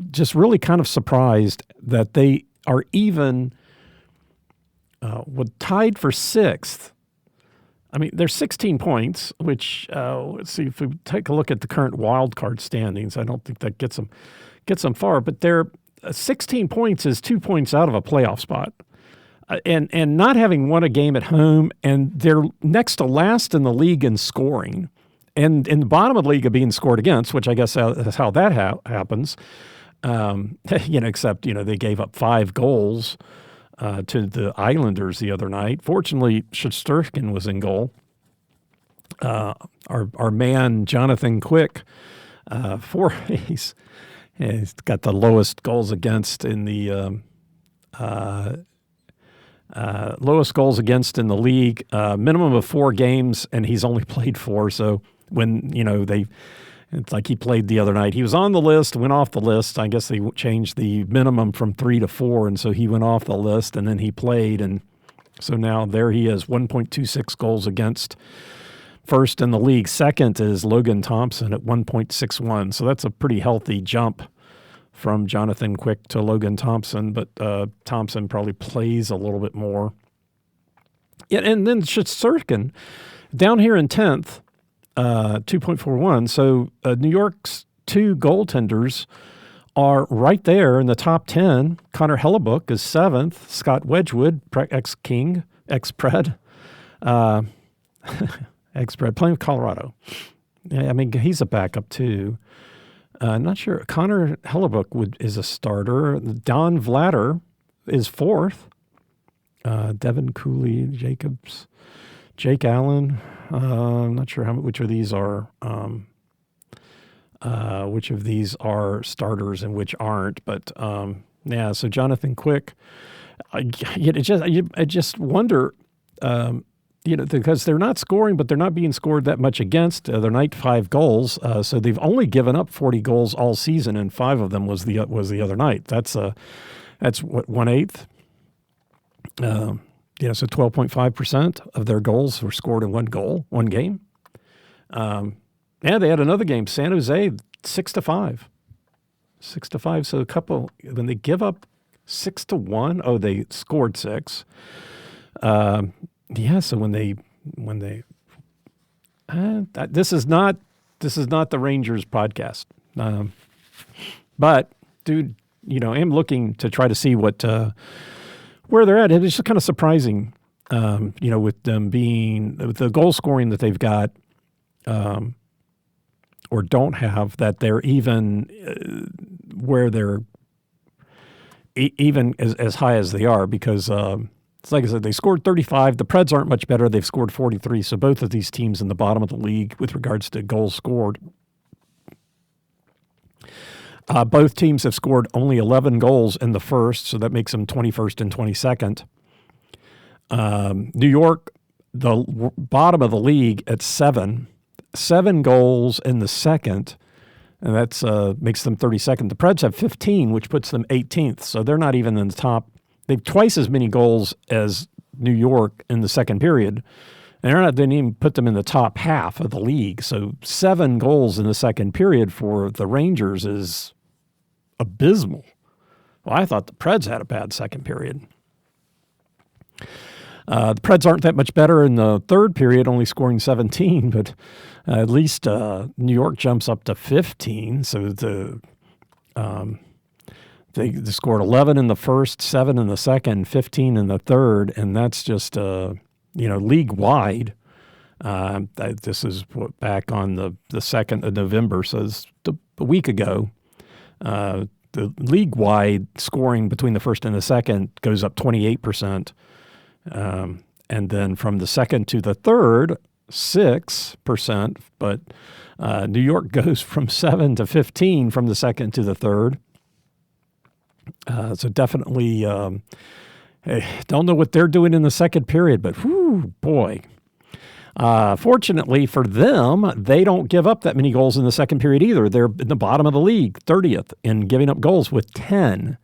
just really kind of surprised that they are even tied for 6th. I mean, they're 16 points, which, let's see, if we take a look at the current wild card standings, I don't think that gets them far, but they're 16 points is 2 points out of a playoff spot. And not having won a game at home, and they're next to last in the league in scoring, and in the bottom of the league of being scored against, which I guess is how that happens. Except they gave up 5 goals to the Islanders the other night. Fortunately, Shesterkin was in goal. Our man Jonathan Quick, he's got the lowest goals against in the league, minimum of 4 games, and he's only played 4. So when, it's like he played the other night. He was on the list, went off the list. I guess they changed the minimum from 3 to 4, and so he went off the list, and then he played, and so now there he is, 1.26 goals against. First in the league. Second is Logan Thompson at 1.61. So that's a pretty healthy jump from Jonathan Quick to Logan Thompson, but Thompson probably plays a little bit more. Yeah, and then Shesterkin down here in 10th, 2.41. So New York's 2 goaltenders are right there in the top 10. Connor Hellebuyck is 7th. Scott Wedgwood, ex-King, ex-Pred, ex-Pred, playing with Colorado. Yeah, I mean, he's a backup too. Not sure. Connor Hellebuyck is a starter. Don Vlader is 4th. Devin Cooley, Jacobs, Jake Allen. I'm not sure which of these are starters and which aren't. But yeah, so Jonathan Quick. I just wonder, because they're not scoring, but they're not being scored that much against. They're 95 goals, so they've only given up 40 goals all season, and 5 of them was the other night. That's what 1/8. So 12.5% of their goals were scored in one game. They had another game, San Jose, 6-5. 6-5. So a couple, when they give up 6-1, they scored 6. So when they this is not the Rangers podcast. But dude, I'm looking to try to see what where they're at. It's just kind of surprising, with them with the goal scoring that they've got, or don't have, that they're even where they're even as high as they are, because it's like I said, they scored 35. The Preds aren't much better. They've scored 43. So both of these teams in the bottom of the league with regards to goals scored. Both teams have scored only 11 goals in the first, so that makes them 21st and 22nd. New York, the bottom of the league at 7 goals in the second, and that's makes them 32nd. The Preds have 15, which puts them 18th, so they're not even in the top. They've twice as many goals as New York in the second period, and they didn't even put them in the top half of the league. So 7 goals in the second period for the Rangers is abysmal. Well, I thought the Preds had a bad second period. The Preds aren't that much better in the third period, only scoring 17, but at least New York jumps up to 15. So they scored 11 in the first, 7 in the second, 15 in the third, and that's just league-wide. This is back on the 2nd of November, so it's a week ago. The league-wide scoring between the first and the second goes up 28%. And then from the second to the third, 6%. But New York goes from 7 to 15 from the second to the third. So definitely, don't know what they're doing in the second period, but whew, boy. Fortunately for them, they don't give up that many goals in the second period either. They're in the bottom of the league, 30th, in giving up goals with 10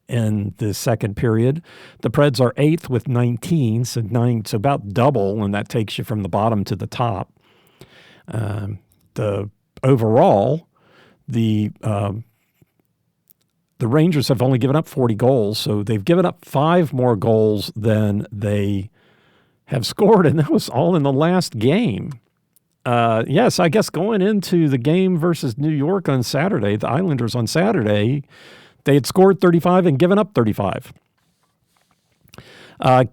in the second period. The Preds are 8th with 19, so about double, and that takes you from the bottom to the top. Overall, the Rangers have only given up 40 goals, so they've given up 5 more goals than they have scored, and that was all in the last game. Yes, I guess going into the game versus New York on Saturday, the Islanders on Saturday, they had scored 35 and given up 35.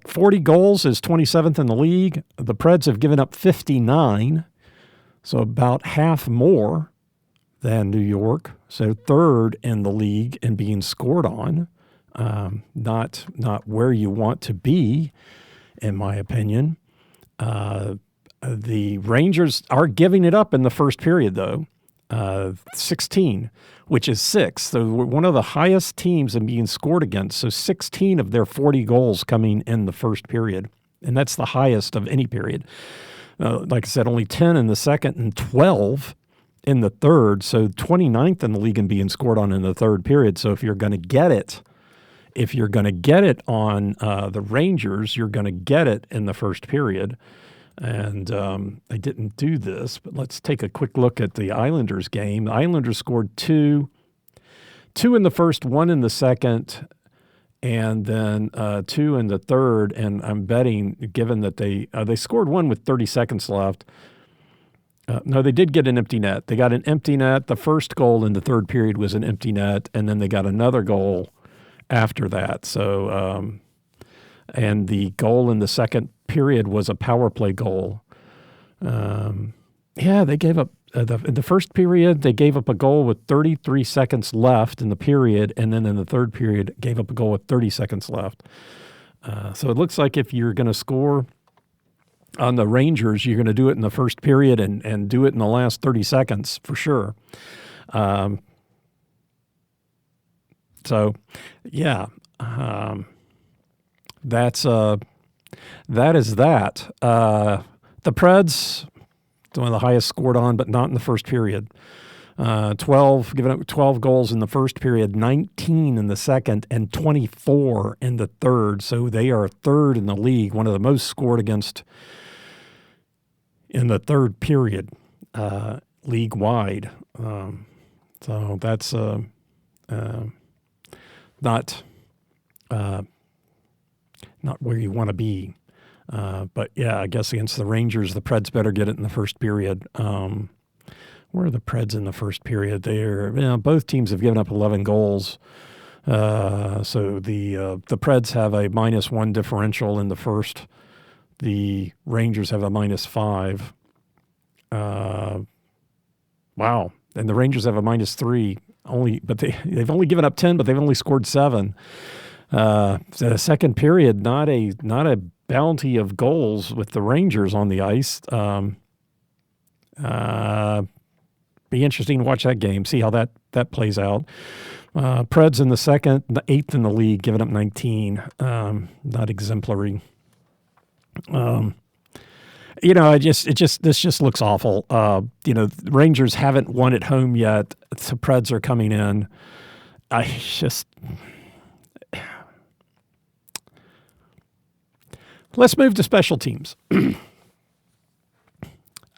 40 goals is 27th in the league. The Preds have given up 59, so about half more than New York. So third in the league in being scored on. Not where you want to be, in my opinion. The Rangers are giving it up in the first period, though. 16, which is 6. So we're one of the highest teams in being scored against. So 16 of their 40 goals coming in the first period. And that's the highest of any period. Like I said, only 10 in the second and 12 in the third. So 29th in the league in being scored on in the third period. So if you're going to get it on the Rangers, you're going to get it in the first period. And I didn't do this, but let's take a quick look at the Islanders game. The Islanders scored 2 in the first, 1 in the second, and then 2 in the third. And I'm betting, given that they scored 1 with 30 seconds left. No, they did get an empty net. They got an empty net. The first goal in the third period was an empty net, and then they got another goal after that. So, and the goal in the second period was a power play goal. They gave up in the first period, they gave up a goal with 33 seconds left in the period, and then in the third period, gave up a goal with 30 seconds left. So it looks like if you're going to score on the Rangers, you're going to do it in the first period and do it in the last 30 seconds for sure. So, yeah, that is that. The Preds, one of the highest scored on, but not in the first period. 12, giving up 12 goals in the first period, 19 in the second, and 24 in the third. So they are third in the league, one of the most scored against in the third period, league-wide. So that's not where you want to be. But, yeah, I guess against the Rangers, the Preds better get it in the first period. Where are the Preds in the first period? Both teams have given up 11 goals. So the Preds have a -1 differential in the first. The Rangers have a -5. Wow. And the Rangers have a -3. But they've only given up 10, but they've only scored 7. The second period, not a bounty of goals with the Rangers on the ice. Be interesting to watch that game, see how that plays out. Preds in the second, the 8th in the league, giving up 19. Not exemplary. This just looks awful. The Rangers haven't won at home yet. The Preds are coming in. Let's move to special teams.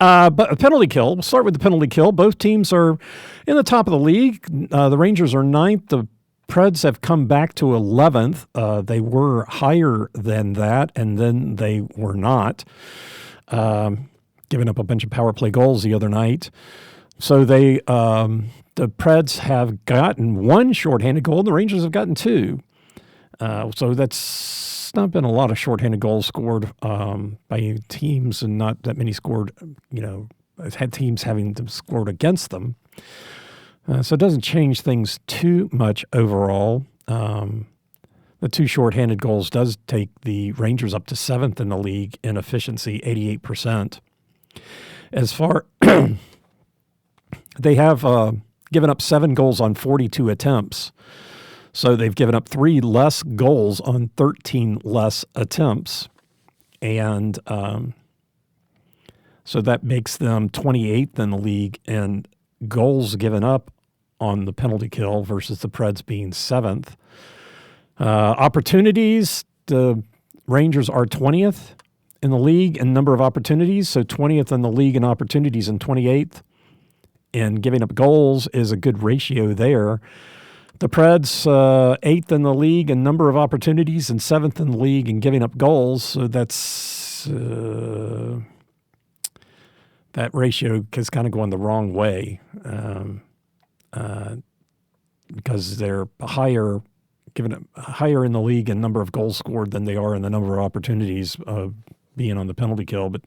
But a penalty kill. We'll start with the penalty kill. Both teams are in the top of the league. The Rangers are 9th. The Preds have come back to 11th. They were higher than that, and then they were not, giving up a bunch of power play goals the other night. So the Preds have gotten 1 shorthanded goal, and the Rangers have gotten 2. So that's not been a lot of shorthanded goals scored by teams, and not that many scored, had teams having them scored against them. So it doesn't change things too much overall. The 2 shorthanded goals does take the Rangers up to 7th in the league in efficiency, 88%. As far they have given up 7 goals on 42 attempts. So they've given up 3 less goals on 13 less attempts. And so that makes them 28th in the league in goals given up on the penalty kill versus the Preds being 7th. Opportunities, the Rangers are 20th in the league in number of opportunities, so 20th in the league in opportunities and 28th. And giving up goals is a good ratio there. The Preds, 8th in the league in number of opportunities and 7th in the league in giving up goals. So that's that ratio is kind of going the wrong way because they're higher in the league in number of goals scored than they are in the number of opportunities being on the penalty kill. But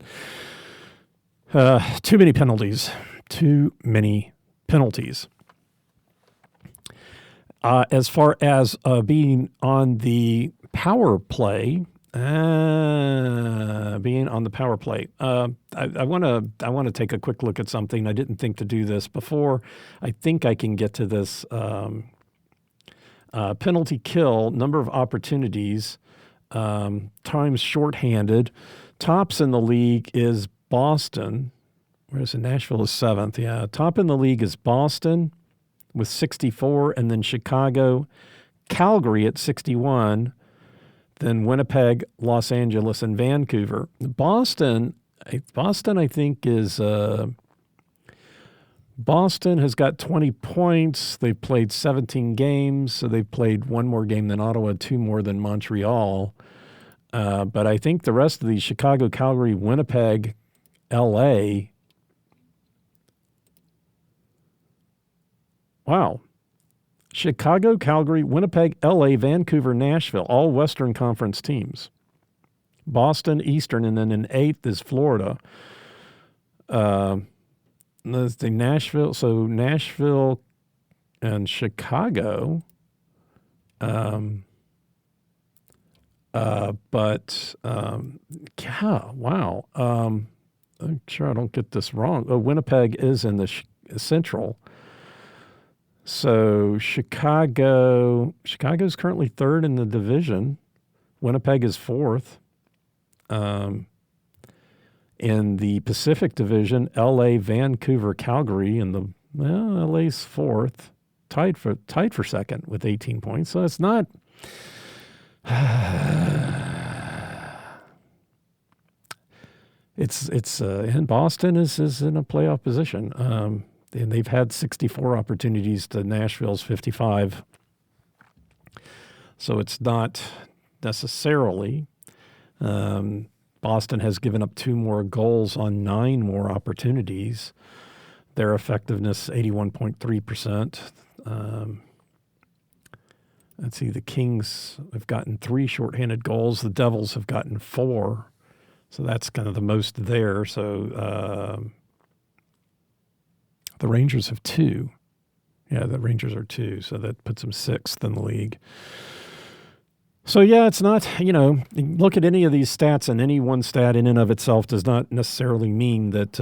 too many penalties. As far as being on the power play, I want to take a quick look at something. I didn't think to do this before. I think I can get to this penalty kill, number of opportunities, times shorthanded. Tops in the league is Boston. Whereas Nashville is 7th. Yeah, top in the league is Boston with 64, and then Chicago, Calgary at 61, then Winnipeg, Los Angeles, and Vancouver. Boston, I think, is Boston has got 20 points. They've played 17 games, so they've played 1 more game than Ottawa, 2 more than Montreal. But I think the rest of these, Chicago, Calgary, Winnipeg, L.A., wow. Chicago, Calgary, Winnipeg, L.A., Vancouver, Nashville, all Western Conference teams. Boston, Eastern, and then in 8th is Florida. the Nashville. So Nashville and Chicago. Yeah, wow. I'm sure I don't get this wrong. Oh, Winnipeg is in the Central. So Chicago's currently third in the division. Winnipeg is fourth. In the Pacific Division, LA, Vancouver, Calgary, and LA's fourth, tied for second with 18 points. So it's not. It's and Boston is in a playoff position, and they've had 64 opportunities to Nashville's 55. So it's not necessarily. Boston has given up 2 more goals on 9 more opportunities. Their effectiveness 81.3%. Let's see, the Kings have gotten 3 shorthanded goals. The Devils have gotten 4. So that's kind of the most there. So the Rangers have 2. Yeah, the Rangers are 2. So that puts them 6th in the league. So, yeah, it's not, look at any of these stats, and any one stat in and of itself does not necessarily mean that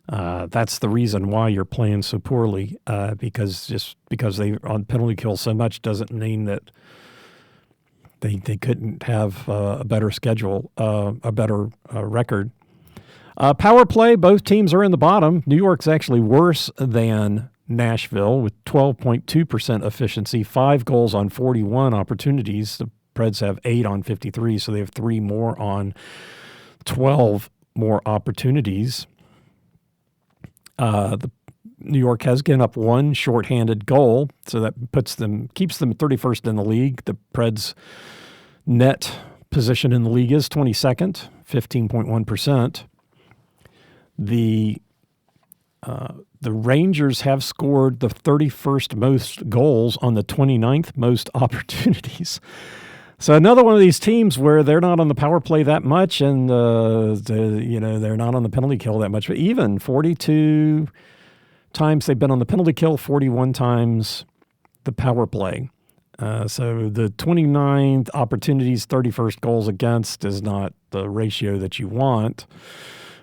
that's the reason why you're playing so poorly, because they on penalty kill so much doesn't mean that they couldn't have a better schedule, a better record. Power play, both teams are in the bottom. New York's actually worse than Nashville with 12.2% efficiency, 5 goals on 41 opportunities. The Preds have 8 on 53, so they have 3 more on 12 more opportunities. The New York has given up 1 shorthanded goal, so that keeps them 31st in the league. The Preds' net position in the league is 22nd, 15.1%. The Rangers have scored the 31st most goals on the 29th most opportunities. So another one of these teams where they're not on the power play that much, and they're not on the penalty kill that much. But even 42 times they've been on the penalty kill, 41 times the power play. So the 29th opportunities, 31st goals against is not the ratio that you want.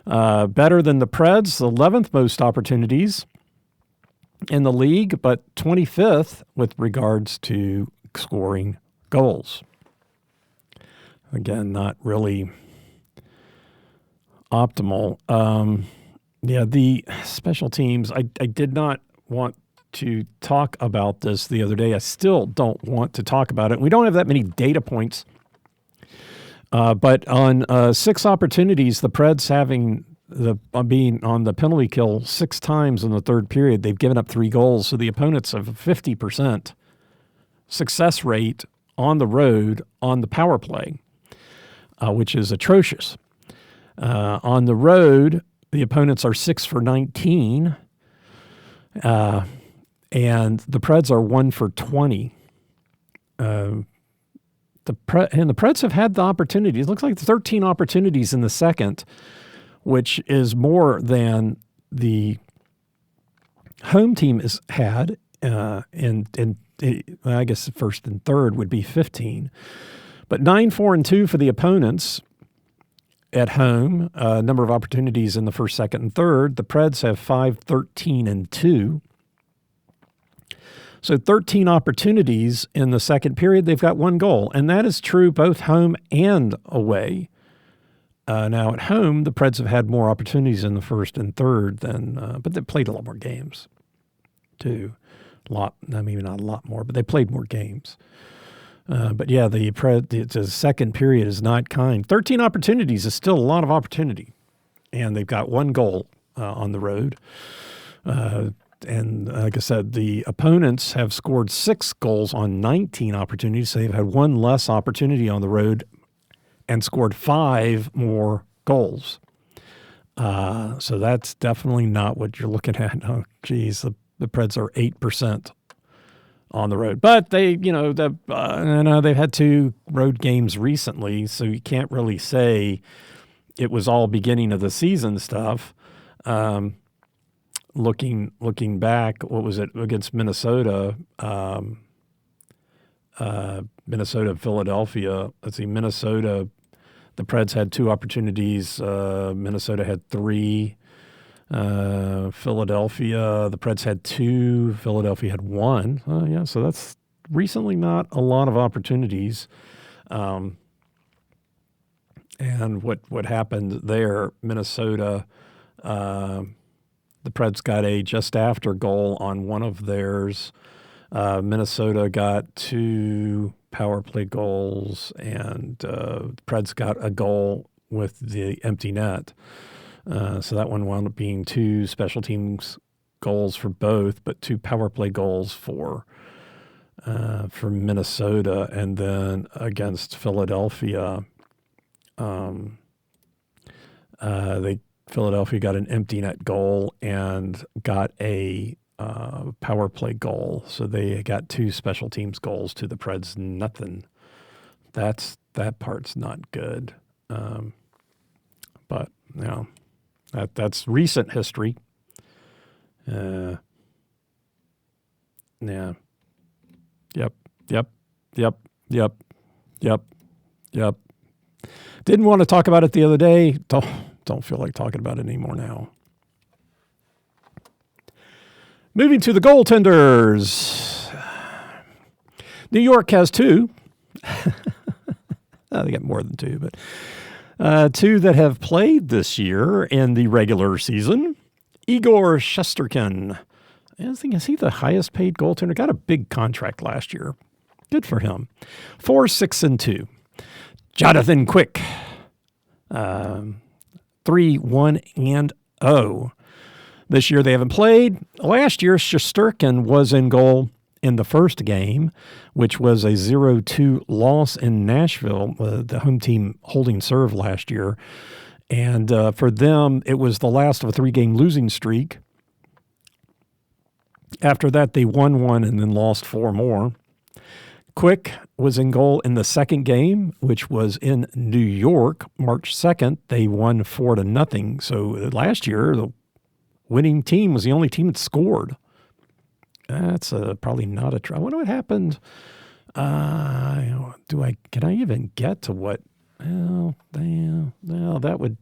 Better than the Preds, 11th most opportunities in the league, but 25th with regards to scoring goals. Again, not really optimal. The special teams, I did not want to talk about this the other day. I still don't want to talk about it. We don't have that many data points. But on 6 opportunities, the Preds being on the penalty kill 6 times in the third period, they've given up 3 goals. So the opponents have a 50% success rate on the road on the power play, which is atrocious. On the road, the opponents are 6 for 19, and the Preds are 1 for 20. The Preds have had the opportunities. It looks like 13 opportunities in the second, which is more than the home team has had. And I guess the first and third would be 15. But 9, 4, and 2 for the opponents at home. Number of opportunities in the first, second, and third. The Preds have 5, 13, and 2. So 13 opportunities in the second period, they've got 1 goal. And that is true both home and away. Now at home, the Preds have had more opportunities in the first and third but they played a lot more games too. Maybe not a lot more, but they played more games. But yeah, the second period is not kind. 13 opportunities is still a lot of opportunity. And they've got 1 goal on the road. And like I said, the opponents have scored 6 goals on 19 opportunities. So they've had 1 less opportunity on the road and scored 5 more goals. So that's definitely not what you're looking at. Oh, geez, the Preds are 8% on the road. But they've had 2 road games recently, so you can't really say it was all beginning of the season stuff. Looking back, what was it against Minnesota? Minnesota, Philadelphia. Let's see, Minnesota. The Preds had 2 opportunities. Minnesota had 3. Philadelphia, the Preds had 2. Philadelphia had 1. Yeah, so that's recently not a lot of opportunities. And what happened there, Minnesota, the Preds got a just after goal on one of theirs. Minnesota got 2 power play goals, and the Preds got a goal with the empty net. So that one wound up being 2 special teams goals for both, but 2 power play goals for Minnesota. And then against Philadelphia, Philadelphia got an empty net goal and got a power play goal. So they got 2 special teams goals to the Preds, nothing. That part's not good. But you know, that's recent history. Yeah. Yep. Didn't want to talk about it the other day. Don't feel like talking about it anymore now. Moving to the goaltenders. New York has 2. They got more than 2, but 2 that have played this year in the regular season. Igor Shesterkin. I think, is he the highest paid goaltender? Got a big contract last year. Good for him. 4, 6, and 2. Jonathan Quick. 3, 1, and 0. This year they haven't played. Last year, Shesterkin was in goal in the first game, which was a 0-2 loss in Nashville, the home team holding serve last year. And for them, it was the last of a 3-game losing streak. After that, they won 1 and then lost 4 more. Quick was in goal in the second game, which was in New York, March 2nd. They won 4-0. So last year, the winning team was the only team that scored. That's probably not a try. I wonder what happened. Can I even get to what? Well, that would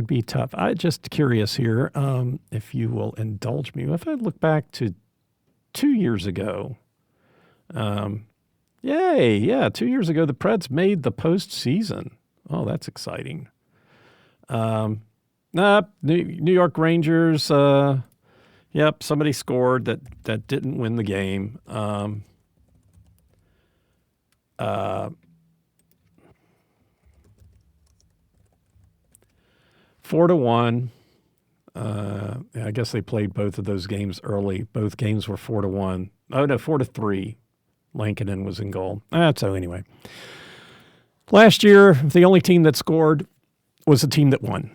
be tough. I'm just curious here. If you will indulge me, if I look back to 2 years ago. 2 years ago, the Preds made the postseason. Oh, that's exciting. New York Rangers. Somebody scored that didn't win the game. 4-1. I guess they played both of those games early. Both games were 4-1. Oh no, 4-3. Lankinen was in goal. So anyway, last year the only team that scored was the team that won.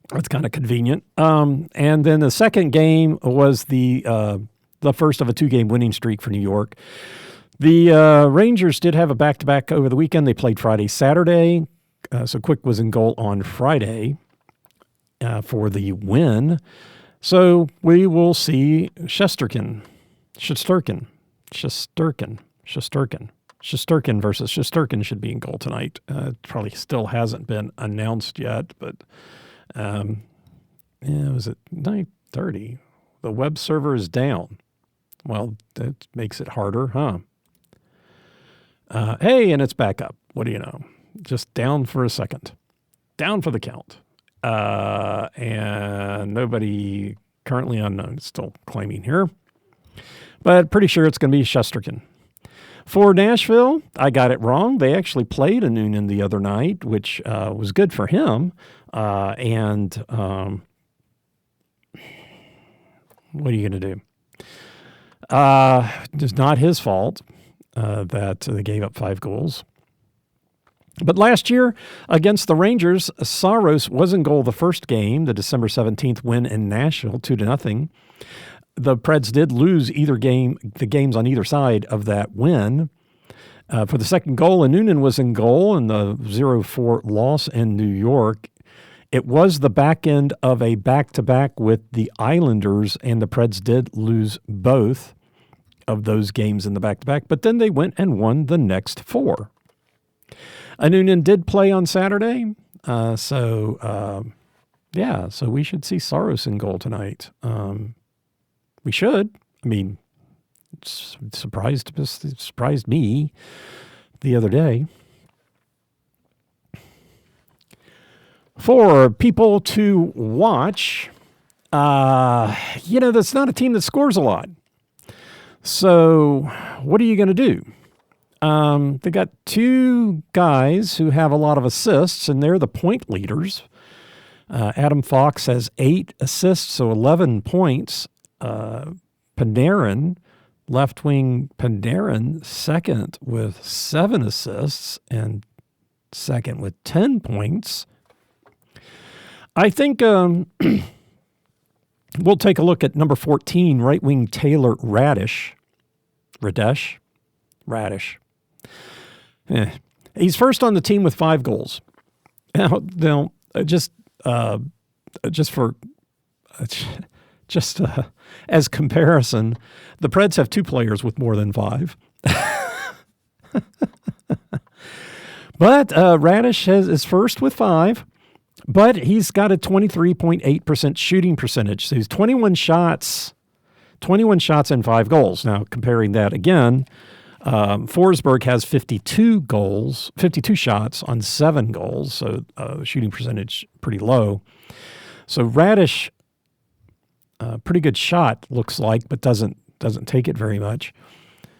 That's kind of convenient. And then the second game was the first of a 2-game winning streak for New York. The Rangers did have a back-to-back over the weekend. They played Friday, Saturday. So Quick was in goal on Friday for the win. So we will see Shesterkin versus Shesterkin should be in goal tonight. Probably still hasn't been announced yet, but was it 9:30? The web server is down. Well, that makes it harder, huh? Hey, and it's back up. What do you know? Just down for a second. Down for the count. And nobody currently unknown is still claiming here. But pretty sure it's going to be Shesterkin. For Nashville, I got it wrong. They actually played a Noonan the other night, which was good for him. What are you going to do? It's not his fault that they gave up 5 goals. But last year against the Rangers, Saros was in goal the first game, the December 17th win in Nashville, 2-0. The Preds did lose the games on either side of that win. For the second goal, Noonan was in goal in the 0-4 loss in New York. It was the back end of a back-to-back with the Islanders, and the Preds did lose both of those games in the back-to-back, but then they went and won the next 4. Anunin did play on Saturday, so we should see Saros in goal tonight. We should. I mean, it surprised me the other day. For people to watch, that's not a team that scores a lot. So what are you going to do? They got 2 guys who have a lot of assists, and they're the point leaders. Adam Fox has 8 assists, so 11 points. Panarin, left wing Panarin, second with 7 assists and second with 10 points. I think we'll take a look at number 14, right wing Taylor Radish. He's first on the team with 5 goals. Now, just as comparison, the Preds have 2 players with more than 5. But Radish is first with 5. But he's got a 23.8% shooting percentage. So he's 21 shots and 5 goals. Now, comparing that again, Forsberg has 52 shots on 7 goals. So shooting percentage pretty low. So Radish, pretty good shot, looks like, but doesn't take it very much.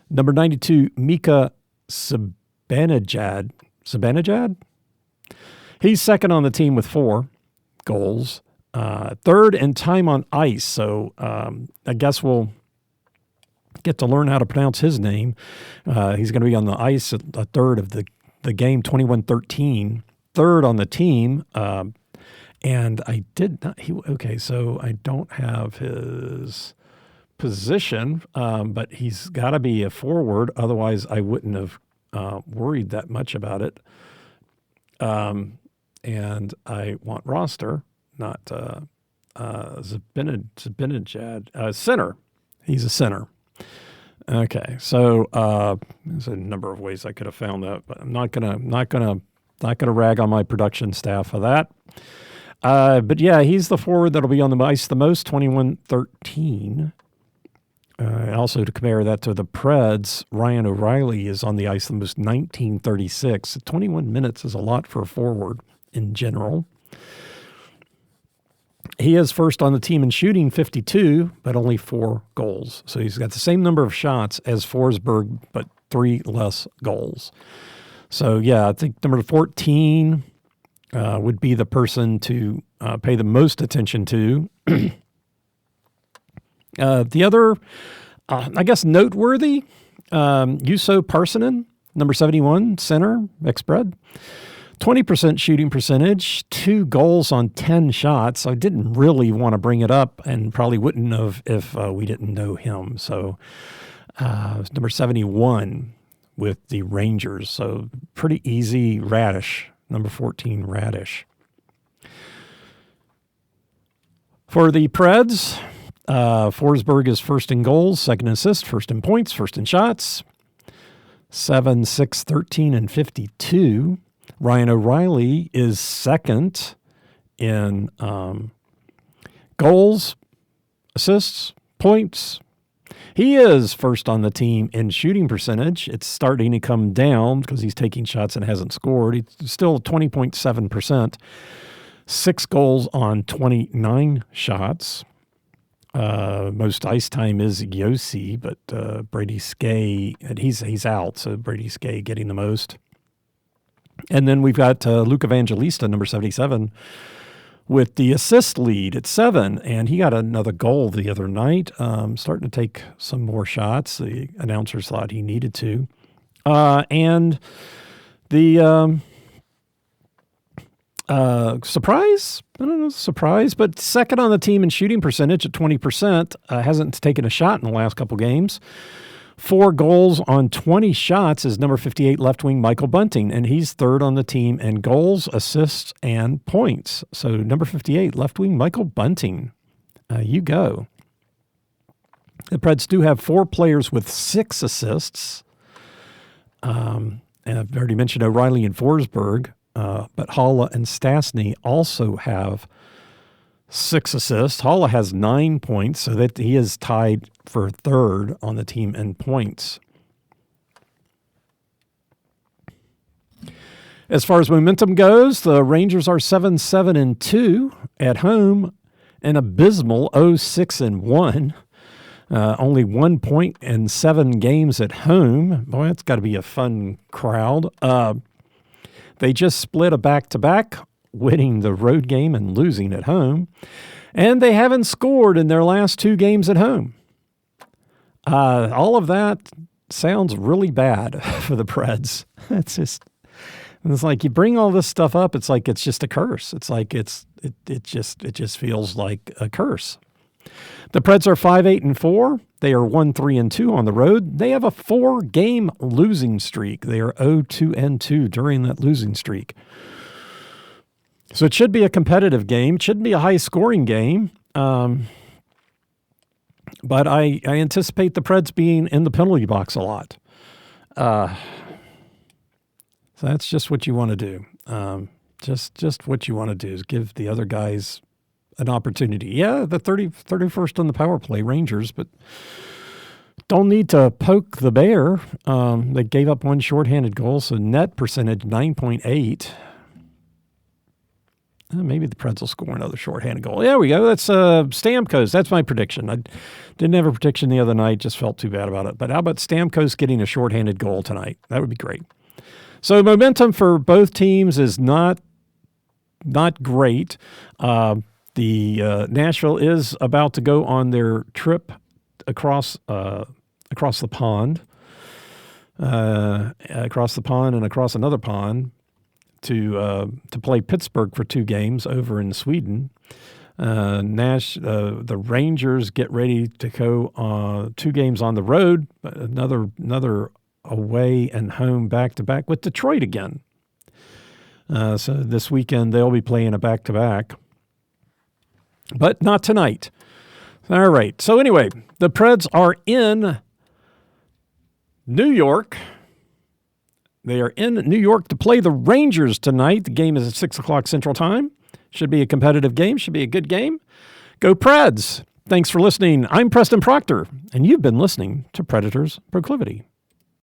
Number 92, Mika Zibanejad. He's second on the team with 4 goals. Third in time on ice. So I guess we'll get to learn how to pronounce his name. He's going to be on the ice at a third of the game, 21-13. Third on the team. And I did not. So I don't have his position, but he's got to be a forward. Otherwise, I wouldn't have worried that much about it. And I want roster, not Zibanejad. Center. He's a center. Okay, so there's a number of ways I could have found that, but I'm not gonna rag on my production staff for that. But yeah, he's the forward that'll be on the ice the most, 21-13. Also, to compare that to the Preds, Ryan O'Reilly is on the ice the most, 19-36. 21 minutes is a lot for a forward in general. He is first on the team in shooting, 52, but only 4 goals. So he's got the same number of shots as Forsberg, but 3 less goals. So, yeah, I think number 14 would be the person to pay the most attention to. The other, I guess, noteworthy, Juuso Parssinen, number 71, center, ex-Pred. 20% shooting percentage, 2 goals on 10 shots. I didn't really want to bring it up and probably wouldn't have if we didn't know him. So number 71 with the Rangers. So pretty easy. Radish, number 14, Radish. For the Preds, Forsberg is first in goals, second in assists, first in points, first in shots. 7, 6, 13, and 52. Ryan O'Reilly is second in goals, assists, points. He is first on the team in shooting percentage. It's starting to come down because he's taking shots and hasn't scored. He's still 20.7%. 6 goals on 29 shots. Most ice time is Yossi, but Brady Skay, and he's out, so Brady Skay getting the most. And then we've got Luke Evangelista, number 77, with the assist lead at 7, and he got another goal the other night, starting to take some more shots. The announcers thought he needed to. And the surprise, I don't know, surprise, but second on the team in shooting percentage at 20%, hasn't taken a shot in the last couple games. 4 goals on 20 shots is number 58 left wing Michael Bunting, and he's third on the team in goals, assists, and points. So number 58 left wing Michael Bunting, you go. The Preds do have 4 players with 6 assists. And I've already mentioned O'Reilly and Forsberg, but Haula and Stastny also have 6 assists. Haula has 9 points, so that he is tied for third on the team in points. As far as momentum goes, the Rangers are 7-7-2 at home, an abysmal 0-6-1. Only 1 point in 7 games at home. Boy, that's got to be a fun crowd. They just split a back-to-back, winning the road game and losing at home. And they haven't scored in their last 2 games at home. All of that sounds really bad for the Preds. It's like you bring all this stuff up, it's like it's just a curse. It's like it just feels like a curse. The Preds are 5-8-4. They are 1-3-2 on the road. They have a 4-game losing streak. They are 0-2-2 during that losing streak. So it should be a competitive game. It shouldn't be a high-scoring game. But I anticipate the Preds being in the penalty box a lot. So that's just what you want to do. Just what you want to do is give the other guys an opportunity. Yeah, the 31st on the power play, Rangers, but don't need to poke the bear. They gave up 1 shorthanded goal, so net percentage 9.8. Maybe the Preds will score another shorthanded goal. There we go. That's Stamkos. That's my prediction. I didn't have a prediction the other night. Just felt too bad about it. But how about Stamkos getting a shorthanded goal tonight? That would be great. So momentum for both teams is not great. The Nashville is about to go on their trip across the pond, and across another pond to play Pittsburgh for 2 games over in Sweden. The Rangers get ready to go 2 games on the road, another away and home back-to-back with Detroit again. So this weekend they'll be playing a back-to-back. But not tonight. All right. So anyway, the Preds are in New York. They are in New York to play the Rangers tonight. The game is at 6 o'clock Central Time. Should be a competitive game. Should be a good game. Go Preds. Thanks for listening. I'm Preston Proctor, and you've been listening to Predators Proclivity.